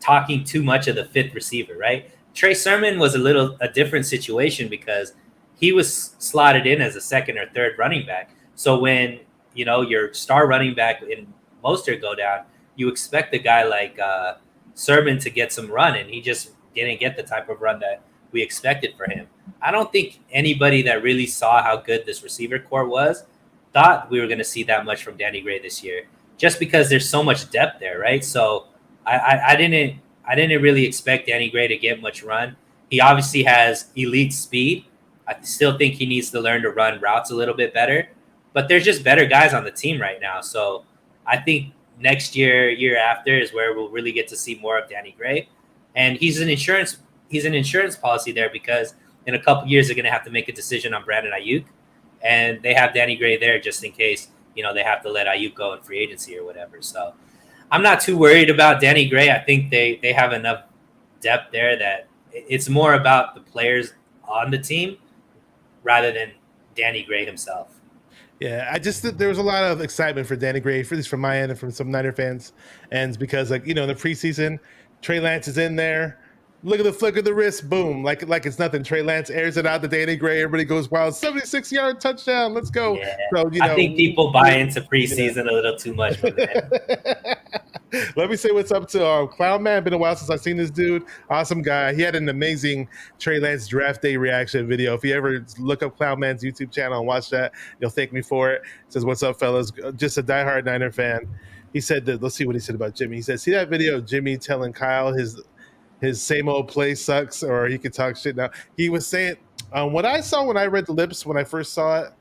talking too much of the 5th receiver, right? Trey Sermon was a different situation because he was slotted in as a 2nd or 3rd running back. So when your star running back in Mostert go down, you expect a guy like Sermon to get some run, and he just didn't get the type of run that we expected for him. I don't think anybody that really saw how good this receiver core was thought we were going to see that much from Danny Gray this year, just because there's so much depth there, right? So I didn't really expect Danny Gray to get much run. He obviously has elite speed. I still think he needs to learn to run routes a little bit better. But there's just better guys on the team right now. So I think next year after is where we'll really get to see more of Danny Gray. And he's an insurance policy there because in a couple years they're going to have to make a decision on Brandon Ayuk. And they have Danny Gray there just in case they have to let Ayuk go in free agency or whatever. So I'm not too worried about Danny Gray. I think they have enough depth there that it's more about the players on the team rather than Danny Gray himself. Yeah, I just there was a lot of excitement for Danny Gray, at least from my end and from some Niner fans, and because in the preseason, Trey Lance is in there. Look at the flick of the wrist, boom, like it's nothing. Trey Lance airs it out to Danny Gray. Everybody goes wild. 76-yard touchdown. Let's go. Yeah, So I think people buy into preseason a little too much. Let me say what's up to Clown Man. Been a while since I've seen this dude. Awesome guy. He had an amazing Trey Lance draft day reaction video. If you ever look up Clown Man's YouTube channel and watch that, you'll thank me for it. Says, "What's up, fellas? Just a diehard Niner fan." He said that. Let's see what he said about Jimmy. He said, "See that video of Jimmy telling Kyle his same old play sucks, or he could talk shit now." He was saying what I saw when I read the lips when I first saw it.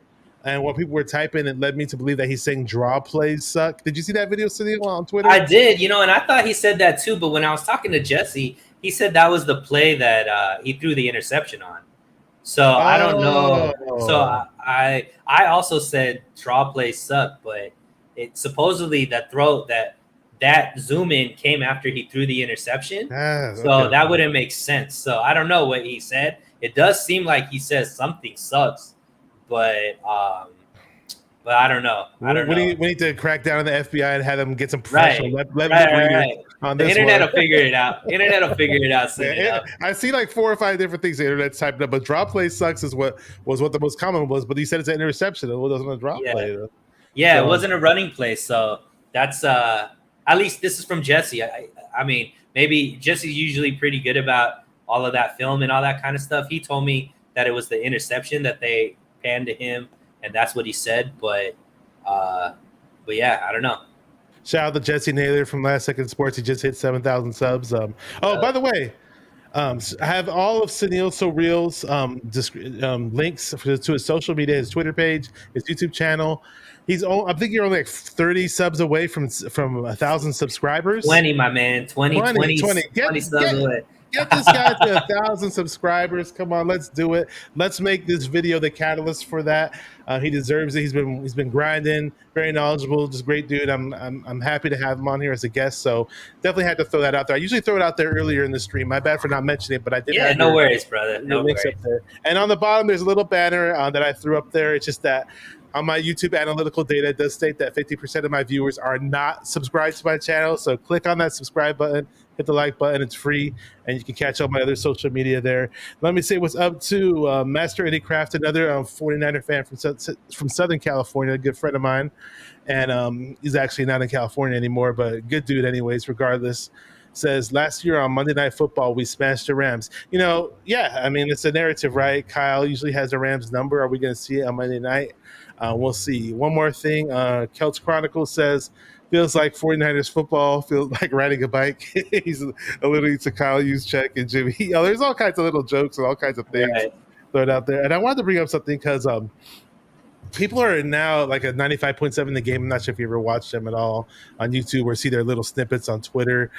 And what people were typing, it led me to believe that he's saying draw plays suck. Did you see that video, Suneil, on Twitter? I did, and I thought he said that too. But when I was talking to Jesse, he said that was the play that he threw the interception on. So I don't know. So I also said draw plays suck, but it supposedly that zoom in came after he threw the interception. So that wouldn't make sense. So I don't know what he said. It does seem like he says something sucks. But I don't know. We need to crack down on the FBI and have them get some professional right. On the internet will figure it out. Internet will figure it out. I see like 4 or 5 different things the internet's typed up, but drop play sucks is what the most common was. But you said it's an interception. It wasn't a drop play. Though. Yeah, so, it wasn't a running play. So that's at least this is from Jesse. I mean, maybe Jesse's usually pretty good about all of that film and all that kind of stuff. He told me that it was the interception that they panned to him, and that's what he said. But yeah, I don't know. Shout out to Jesse Naylor from Last Second Sports. He just hit 7,000 subs. By the way, I have all of Suneil So Real's links to his social media, his Twitter page, his YouTube channel. I think you're only like 30 subs away from 1,000 subscribers. 20, my man. 20 subs away. Get this guy to 1,000 subscribers. Come on, let's do it. Let's make this video the catalyst for that. He deserves it. He's been grinding, very knowledgeable, just great dude. I'm happy to have him on here as a guest. So definitely had to throw that out there. I usually throw it out there earlier in the stream. My bad for not mentioning it, but I did. Yeah, no worries, brother. No worries. Up there. And on the bottom, there's a little banner that I threw up there. It's just that on my YouTube analytical data, it does state that 50% of my viewers are not subscribed to my channel. So click on that subscribe button, hit the like button. It's free, and you can catch all my other social media there. Let me say what's up to Master Eddie Kraft, another 49er fan from Southern California, a good friend of mine. And he's actually not in California anymore, but good dude anyways, regardless. Says, last year on Monday Night Football, we smashed the Rams. Yeah, I mean, it's a narrative, right? Kyle usually has the Rams number. Are we going to see it on Monday night? We'll see. One more thing. Celts Chronicle says, feels like 49ers football feels like riding a bike. He's alluding to Kyle Juszczyk and Jimmy. There's all kinds of little jokes and all kinds of things thrown out there. And I wanted to bring up something because people are now like at 95.7 the game. I'm not sure if you ever watched them at all on YouTube or see their little snippets on Twitter.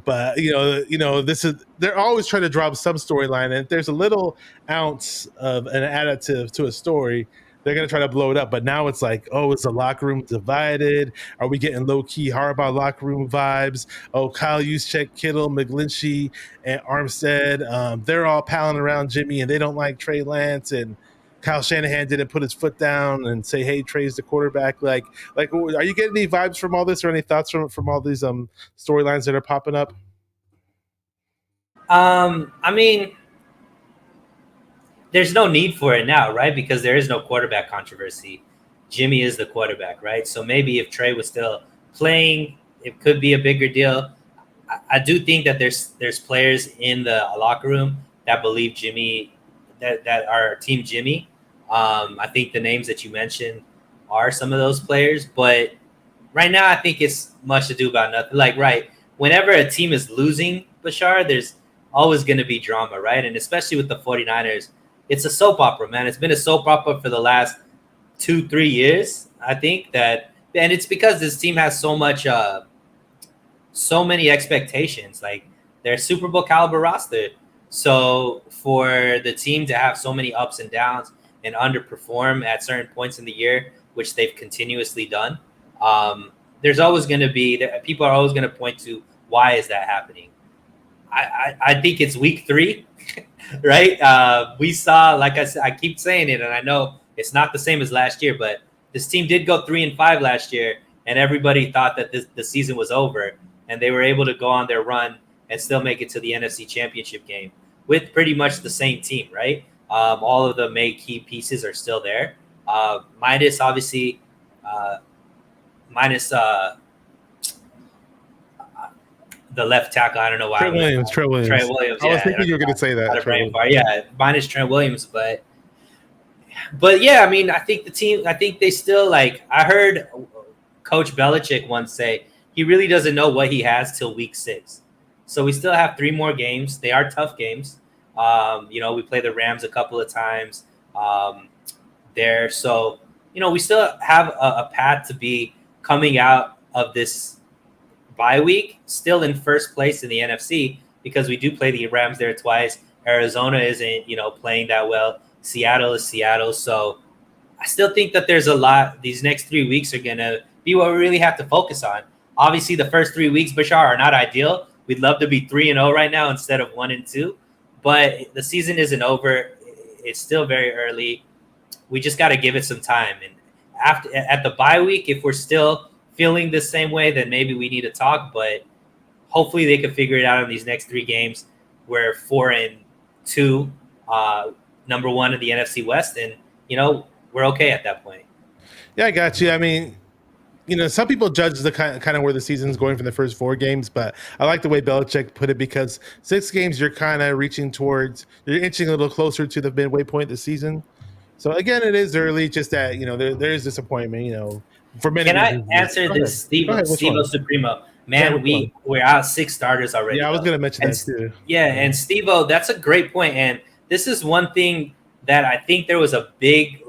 But they're always trying to drop some storyline, and if there's a little ounce of an additive to a story, they're going to try to blow it up. But now it's like, oh, is the locker room divided? Are we getting low-key Harbaugh locker room vibes? Oh, Kyle Juszczyk, Kittle, McGlinchey, and Armstead, they're all palling around Jimmy, and they don't like Trey Lance, and Kyle Shanahan didn't put his foot down and say, hey, Trey's the quarterback. Like, are you getting any vibes from all this or any thoughts from all these storylines that are popping up? I mean, there's no need for it now, right? Because there is no quarterback controversy. Jimmy is the quarterback, right? So maybe if Trey was still playing, it could be a bigger deal. I do think that there's players in the locker room that believe Jimmy, that are Team Jimmy. I think the names that you mentioned are some of those players. But right now, I think it's much ado about nothing. Like, right, whenever a team is losing, Bashar, there's always going to be drama, right? And especially with the 49ers, it's a soap opera, man. It's been a soap opera for the last 2-3 years, I think that, and it's because this team has so many expectations. Like, they're a Super Bowl caliber roster. So for the team to have so many ups and downs and underperform at certain points in the year, which they've continuously done, there's always going to be people are always going to point to why is that happening. I think it's week 3, right? We saw, like I said, I keep saying it, and I know it's not the same as last year, but this team did go 3-5 last year, and everybody thought that the season was over, and they were able to go on their run and still make it to the NFC Championship game with pretty much the same team, right? All of the main key pieces are still there, minus obviously, minus the left tackle. I don't know why. Trent Williams. Trent Williams. I was thinking you were going to say that. Yeah, minus Trent Williams, but yeah, I mean, I think they still, like, I heard Coach Belichick once say he really doesn't know what he has till week 6. So we still have 3 more games. They are tough games. We play the Rams a couple of times there. So, we still have a path to be coming out of this bye week still in first place in the NFC, because we do play the Rams there twice. Arizona isn't, playing that well. Seattle is Seattle. So I still think that there's a lot. These next 3 weeks are going to be what we really have to focus on. Obviously, the first 3 weeks, Bashar, are not ideal. We'd love to be 3-0 right now instead of 1-2. But the season isn't over. It's still very early. We just got to give it some time. And at the bye week, if we're still feeling the same way, then maybe we need to talk. But hopefully they can figure it out in these next 3 games. We're 4-2, number 1 in the NFC West, and we're okay at that point. Yeah, I got you. I mean, some people judge the kind of where the season's going from the first 4 games, but I like the way Belichick put it, because 6 games you're kind of you're inching a little closer to the midway point of the season. So again, it is early, just that there is disappointment. For many. Can I answer this, Steve Supremo? Man, we're out 6 starters already. Yeah, I was going to mention that too. Yeah, and Steve-O, that's a great point. And this is one thing that I think there was a big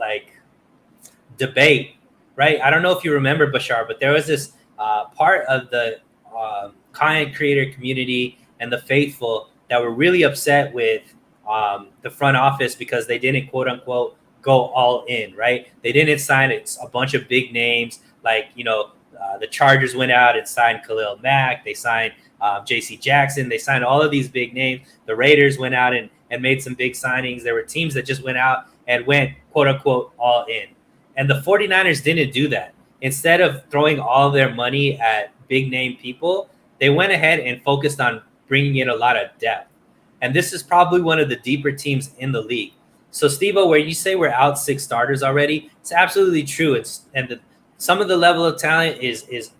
debate, right? I don't know if you remember, Bashar, but there was this part of the content creator community and the faithful that were really upset with the front office because they didn't, quote unquote, go all in, right? They didn't sign a bunch of big names. The Chargers went out and signed Khalil Mack. They signed J.C. Jackson. They signed all of these big names. The Raiders went out and made some big signings. There were teams that just went out and went, quote unquote, all in. And the 49ers didn't do that. Instead of throwing all their money at big name people, they went ahead and focused on bringing in a lot of depth. And this is probably one of the deeper teams in the league. So, Steve-O, where you say we're out 6 starters already, it's absolutely true. Some of the level of talent is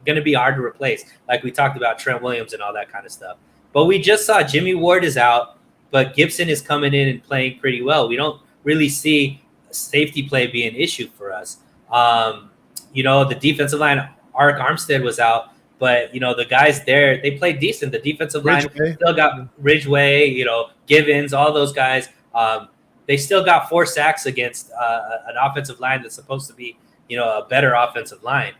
going to be hard to replace, like we talked about Trent Williams and all that kind of stuff. But we just saw Jimmy Ward is out, but Gibson is coming in and playing pretty well. We don't really see safety play be an issue for us. The defensive line, Arik Armstead was out, but the guys there, they played decent. The defensive line still got Ridgeway, Givens, all those guys. They still got 4 sacks against an offensive line that's supposed to be, a better offensive line.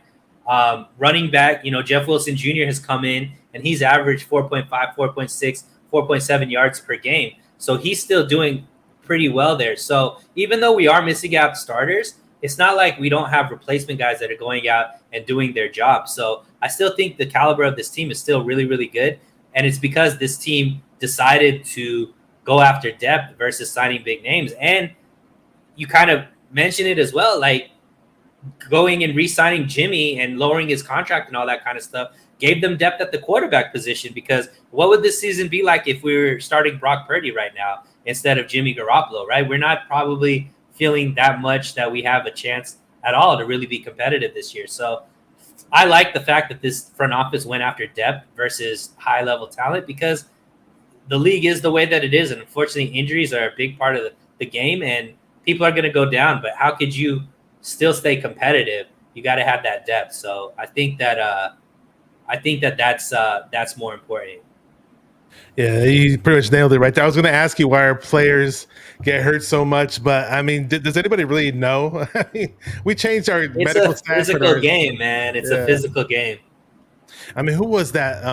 Running back, Jeff Wilson Jr. has come in and he's averaged 4.5, 4.6, 4.7 yards per game. So he's still doing pretty well there. So even though we are missing out starters, it's not like we don't have replacement guys that are going out and doing their job. So I still think the caliber of this team is still really, really good. And it's because this team decided to go after depth versus signing big names. And you kind of mentioned it as well, like going and re-signing Jimmy and lowering his contract and all that kind of stuff gave them depth at the quarterback position, because what would this season be like if we were starting Brock Purdy right now instead of Jimmy Garoppolo, right? We're not probably feeling that much that we have a chance at all to really be competitive this year. So I like the fact that this front office went after depth versus high-level talent, because the league is the way that it is. And unfortunately, injuries are a big part of the game, and people are going to go down. But how could you still stay competitive? You got to have that depth. So I think that's more important. Yeah, you pretty much nailed it right there. I was going to ask you why our players get hurt so much, but I mean, does anybody really know? I mean, we changed our medical staff. It's a physical game, man. It's a physical game. I mean, who was that?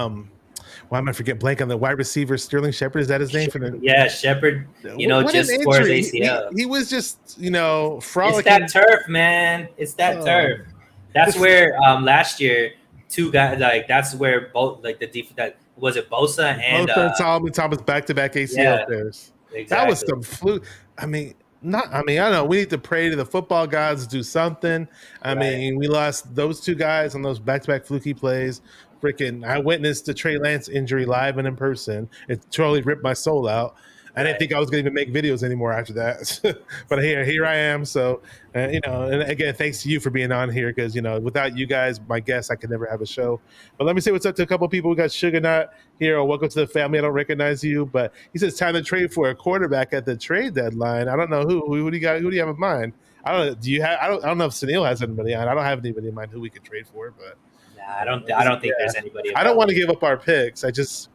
why am I forget blank on the wide receiver Sterling Shepard? Is that his name? Yeah, Shepard. What an Just scores injury! ACL. He was just It's frolicking. that turf, man. It's that turf. That's where last year two guys that's where both the that was it Bosa and Solomon Thomas back-to-back ACL tears. Exactly. That was some fluke. I don't know. We need to pray to the football gods to do something. I mean, we lost those two guys on those back-to-back fluky plays. Freaking, I witnessed the Trey Lance injury live and in person. It totally ripped my soul out. I didn't think I was going to even make videos anymore after that, but here I am. So, and again, thanks to you for being on here because without you guys, my guests, I could never have a show. But let me say what's up to a couple of people. We got Sugar Nut here. Oh, welcome to the family. I don't recognize you, but he says time to trade for a quarterback at the trade deadline. I don't know who do you got? Who do you have in mind? I don't know. Do you have? I don't know if Suneil has anybody on. I don't have anybody in mind who we could trade for, but I don't think there's anybody. I don't want to give up our picks. I just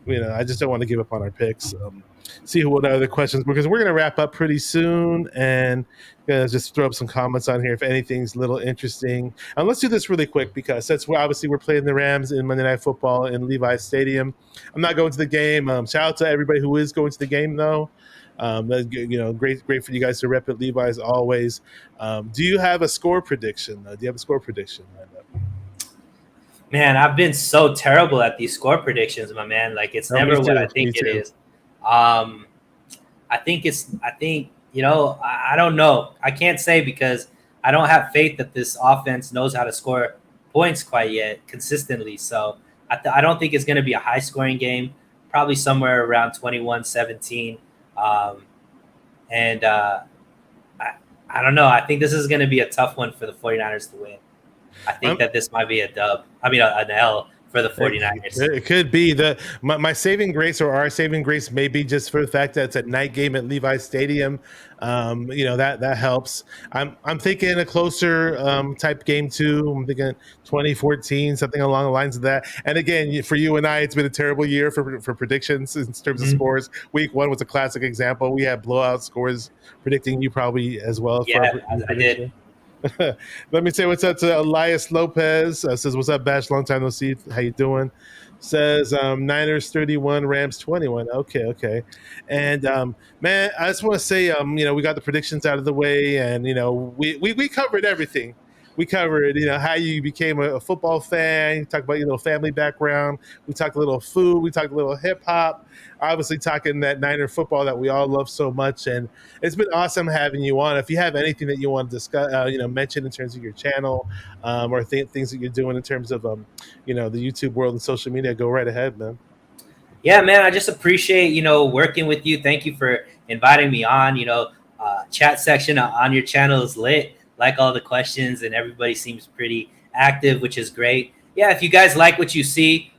don't want to give up on our picks. See what other questions, because we're going to wrap up pretty soon and just throw up some comments on here if anything's a little interesting. And let's do this really quick because we're playing the Rams in Monday Night Football in Levi's Stadium. I'm not going to the game. Shout out to everybody who is going to the game though. Great for you guys to rep at Levi's always. Do you have a score prediction? Do you have a score prediction lined up? Man, I've been so terrible at these score predictions, my man. It's never what I think it is. I don't know. I can't say because I don't have faith that this offense knows how to score points quite yet consistently. So I don't think it's going to be a high scoring game, probably somewhere around 21-17. I don't know. I think this is going to be a tough one for the 49ers to win. I think that this might be an L for the 49ers. It could be. My saving grace or our saving grace may be just for the fact that it's a night game at Levi's Stadium. That helps. I'm thinking a closer type game too. I'm thinking 2014, something along the lines of that. And again, for you and I, it's been a terrible year for predictions in terms of scores. Week 1 was a classic example. We had blowout scores predicting you probably as well. Yeah, I did. Let me say what's up to Elias Lopez. Says, what's up, Bash? Long time no see. How you doing? Says, Niners 31, Rams 21. Okay. And, man, I just want to say, we got the predictions out of the way, and, we covered everything. We covered, how you became a football fan. You talked about, family background. We talked a little food. We talked a little hip hop. Obviously, talking that Niner football that we all love so much. And it's been awesome having you on. If you have anything that you want to discuss, mention in terms of your channel or things that you're doing in terms of, the YouTube world and social media, go right ahead, man. Yeah, man, I just appreciate, working with you. Thank you for inviting me on. Chat section on your channel is lit. Like all the questions, and everybody seems pretty active, which is great. Yeah, if you guys like what you see,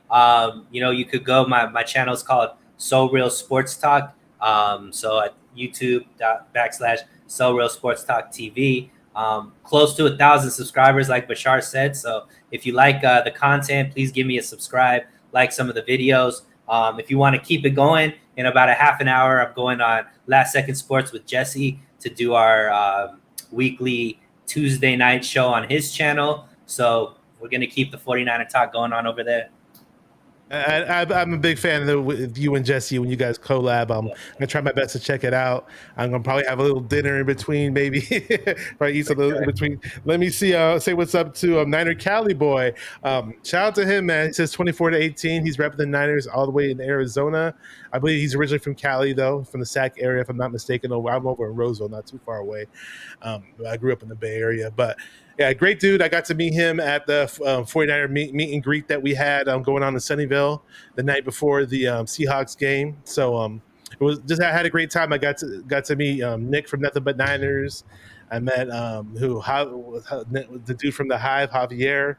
you could go. My channel is called So Real Sports Talk. So at YouTube.com/So Real Sports Talk TV. Close to 1,000 subscribers, like Bashar said. So if you like the content, please give me a subscribe. Like some of the videos. If you want to keep it going, in about a half an hour, I'm going on Last Second Sports with Jesse to do our weekly Tuesday night show on his channel. So we're going to keep the 49er talk going on over there. I'm a big fan of you and Jesse when you guys collab. I'm gonna try my best to check it out. I'm gonna probably have a little dinner in between, maybe. Probably eat something in between. Let me see. Say what's up to Niner Cali boy. Shout out to him, man. He says 24-18. He's repping the Niners all the way in Arizona. I believe he's originally from Cali, though, from the Sac area, if I'm not mistaken. I'm over in Roseville, not too far away. I grew up in the Bay Area, but. Yeah, great dude. I got to meet him at the 49er meet and greet that we had going on in Sunnyvale the night before the Seahawks game. So I had a great time. I got to meet Nick from Nothing But Niners. I met the dude from the Hive, Javier.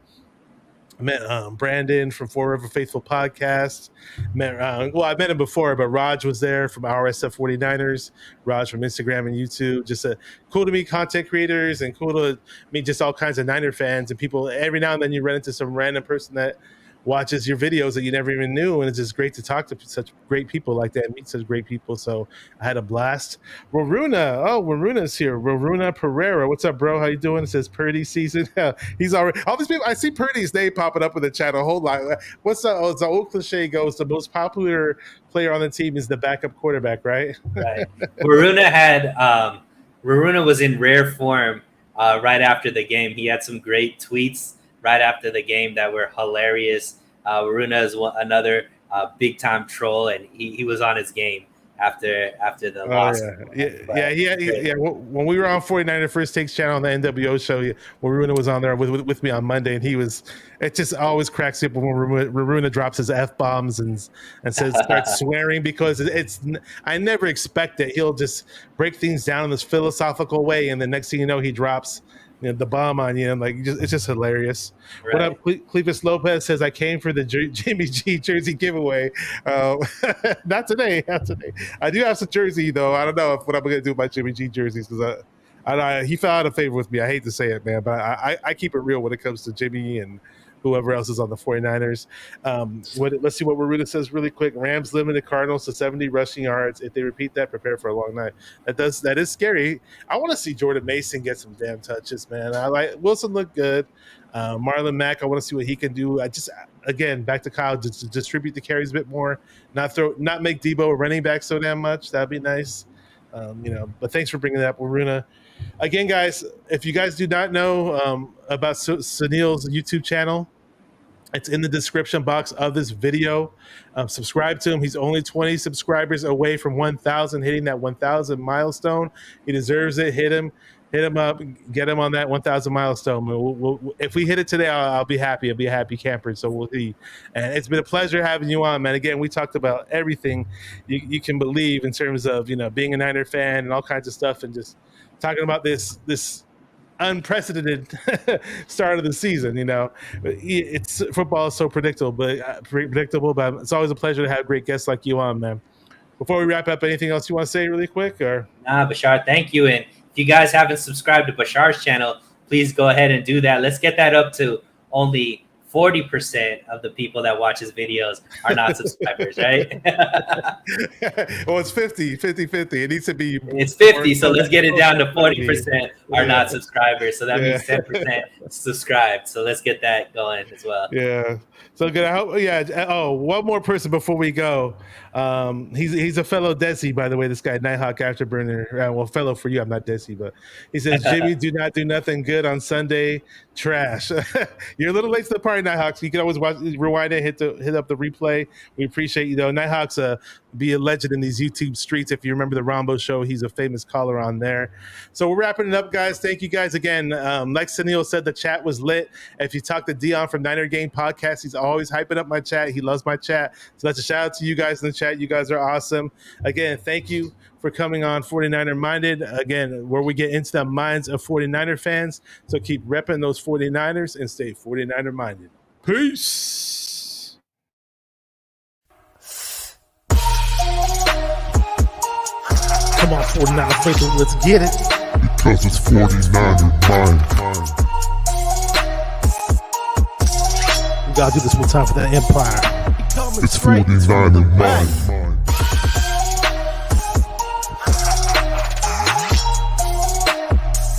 I met Brandon from Four River Faithful Podcast. I met him before, but Raj was there from RSF 49ers. Raj from Instagram and YouTube. Just cool to meet content creators and cool to meet just all kinds of Niner fans and people. Every now and then you run into some random person that watches your videos that you never even knew, and it's just great to talk to such great people like that and meet such great people. So I had a blast. Waruna's here. Waruna Pereira, what's up, bro? How you doing? It says Purdy season. He's already all these people. I see Purdy's name popping up in the chat a whole lot. What's the it's the old cliche goes, the most popular player on the team is the backup quarterback, right? Right. Waruna was in rare form right after the game. He had some great tweets right after the game that were hilarious. Waruna is another big time troll, and he was on his game after the loss. Yeah. When we were on 49er First Takes channel on the NWO show, Waruna was on there with me on Monday, and it just always cracks me up when Waruna drops his F-bombs and starts swearing, because I never expect it. He'll just break things down in this philosophical way, and the next thing you know, he drops the bomb on you. It's just hilarious. Right. What up, Clevis Lopez says, I came for the Jimmy G jersey giveaway. Not today. I do have some jersey, though. I don't know what I'm going to do with my Jimmy G jerseys, because he fell out of favor with me. I hate to say it, man, but I keep it real when it comes to Jimmy and whoever else is on the 49ers. Let's see what Waruna says really quick. Rams limited Cardinals to 70 rushing yards. If they repeat that, prepare for a long night. That is scary. I want to see Jordan Mason get some damn touches, man. I like Wilson look good. Marlon Mack, I want to see what he can do. Again, back to Kyle, just to distribute the carries a bit more, not make Debo a running back so damn much. That'd be nice. But thanks for bringing that up, Waruna. Again, guys, if you guys do not know about Suneil's YouTube channel, it's in the description box of this video. Subscribe to him. He's only 20 subscribers away from 1,000, hitting that 1,000 milestone. He deserves it. Hit him up, get him on that 1,000 milestone. If we hit it today, I'll be happy. I'll be a happy camper. So we'll see. And it's been a pleasure having you on, man. Again, we talked about everything you can believe in terms of being a Niner fan and all kinds of stuff, and just talking about this unprecedented start of the season. It's football is so predictable, but it's always a pleasure to have great guests like you on, man. Before we wrap up, anything else you want to say really quick? Or Bashar, thank you. And if you guys haven't subscribed to Bashar's channel, please go ahead and do that. Let's get that up to only 40% of the people that watch his videos are not subscribers, right? Well, it's 50. It needs to be. It's 50, so let's get it down to 40% are not subscribers. So that means 10% subscribed. So let's get that going as well. Yeah. So good. I hope. Yeah. Oh, one more person before we go. He's a fellow Desi, by the way. This guy, Nighthawk Afterburner. Well, fellow for you. I'm not Desi, but he says, Jimmy, do not do nothing good on Sunday. Trash. You're a little late to the party, Nighthawks. You can always rewind it, hit up the replay. We appreciate you, though. Nighthawks be a legend in these YouTube streets. If you remember the Rombo show, he's a famous caller on there. So we're wrapping it up, guys. Thank you guys again. Like Suneil said, the chat was lit. If you talk to Dion from Niner Game Podcast, he's always hyping up my chat. He loves my chat. So that's a shout out to you guys in the chat. You guys are awesome. Again, thank you for coming on 49er Minded. Again, where we get into the minds of 49er fans. So keep repping those 49ers and stay 49er Minded. Peace. Come on, 49er Faithful, let's get it. Because it's 49er Mind. We gotta do this one time for the Empire. It's 49er Mind.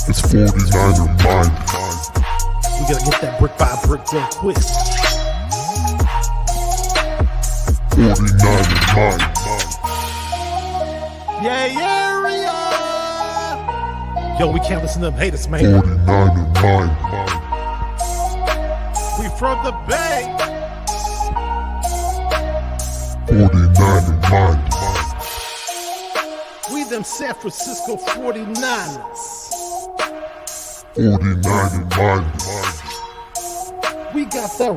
It's 49er Mind. We gotta get that brick by brick real quick. 49er Mind. Yeah. Yo, we can't listen to them haters, man. 49er Mind. We from the Bay. 49er Mind. We them San Francisco 49ers. 49er Mind. We got that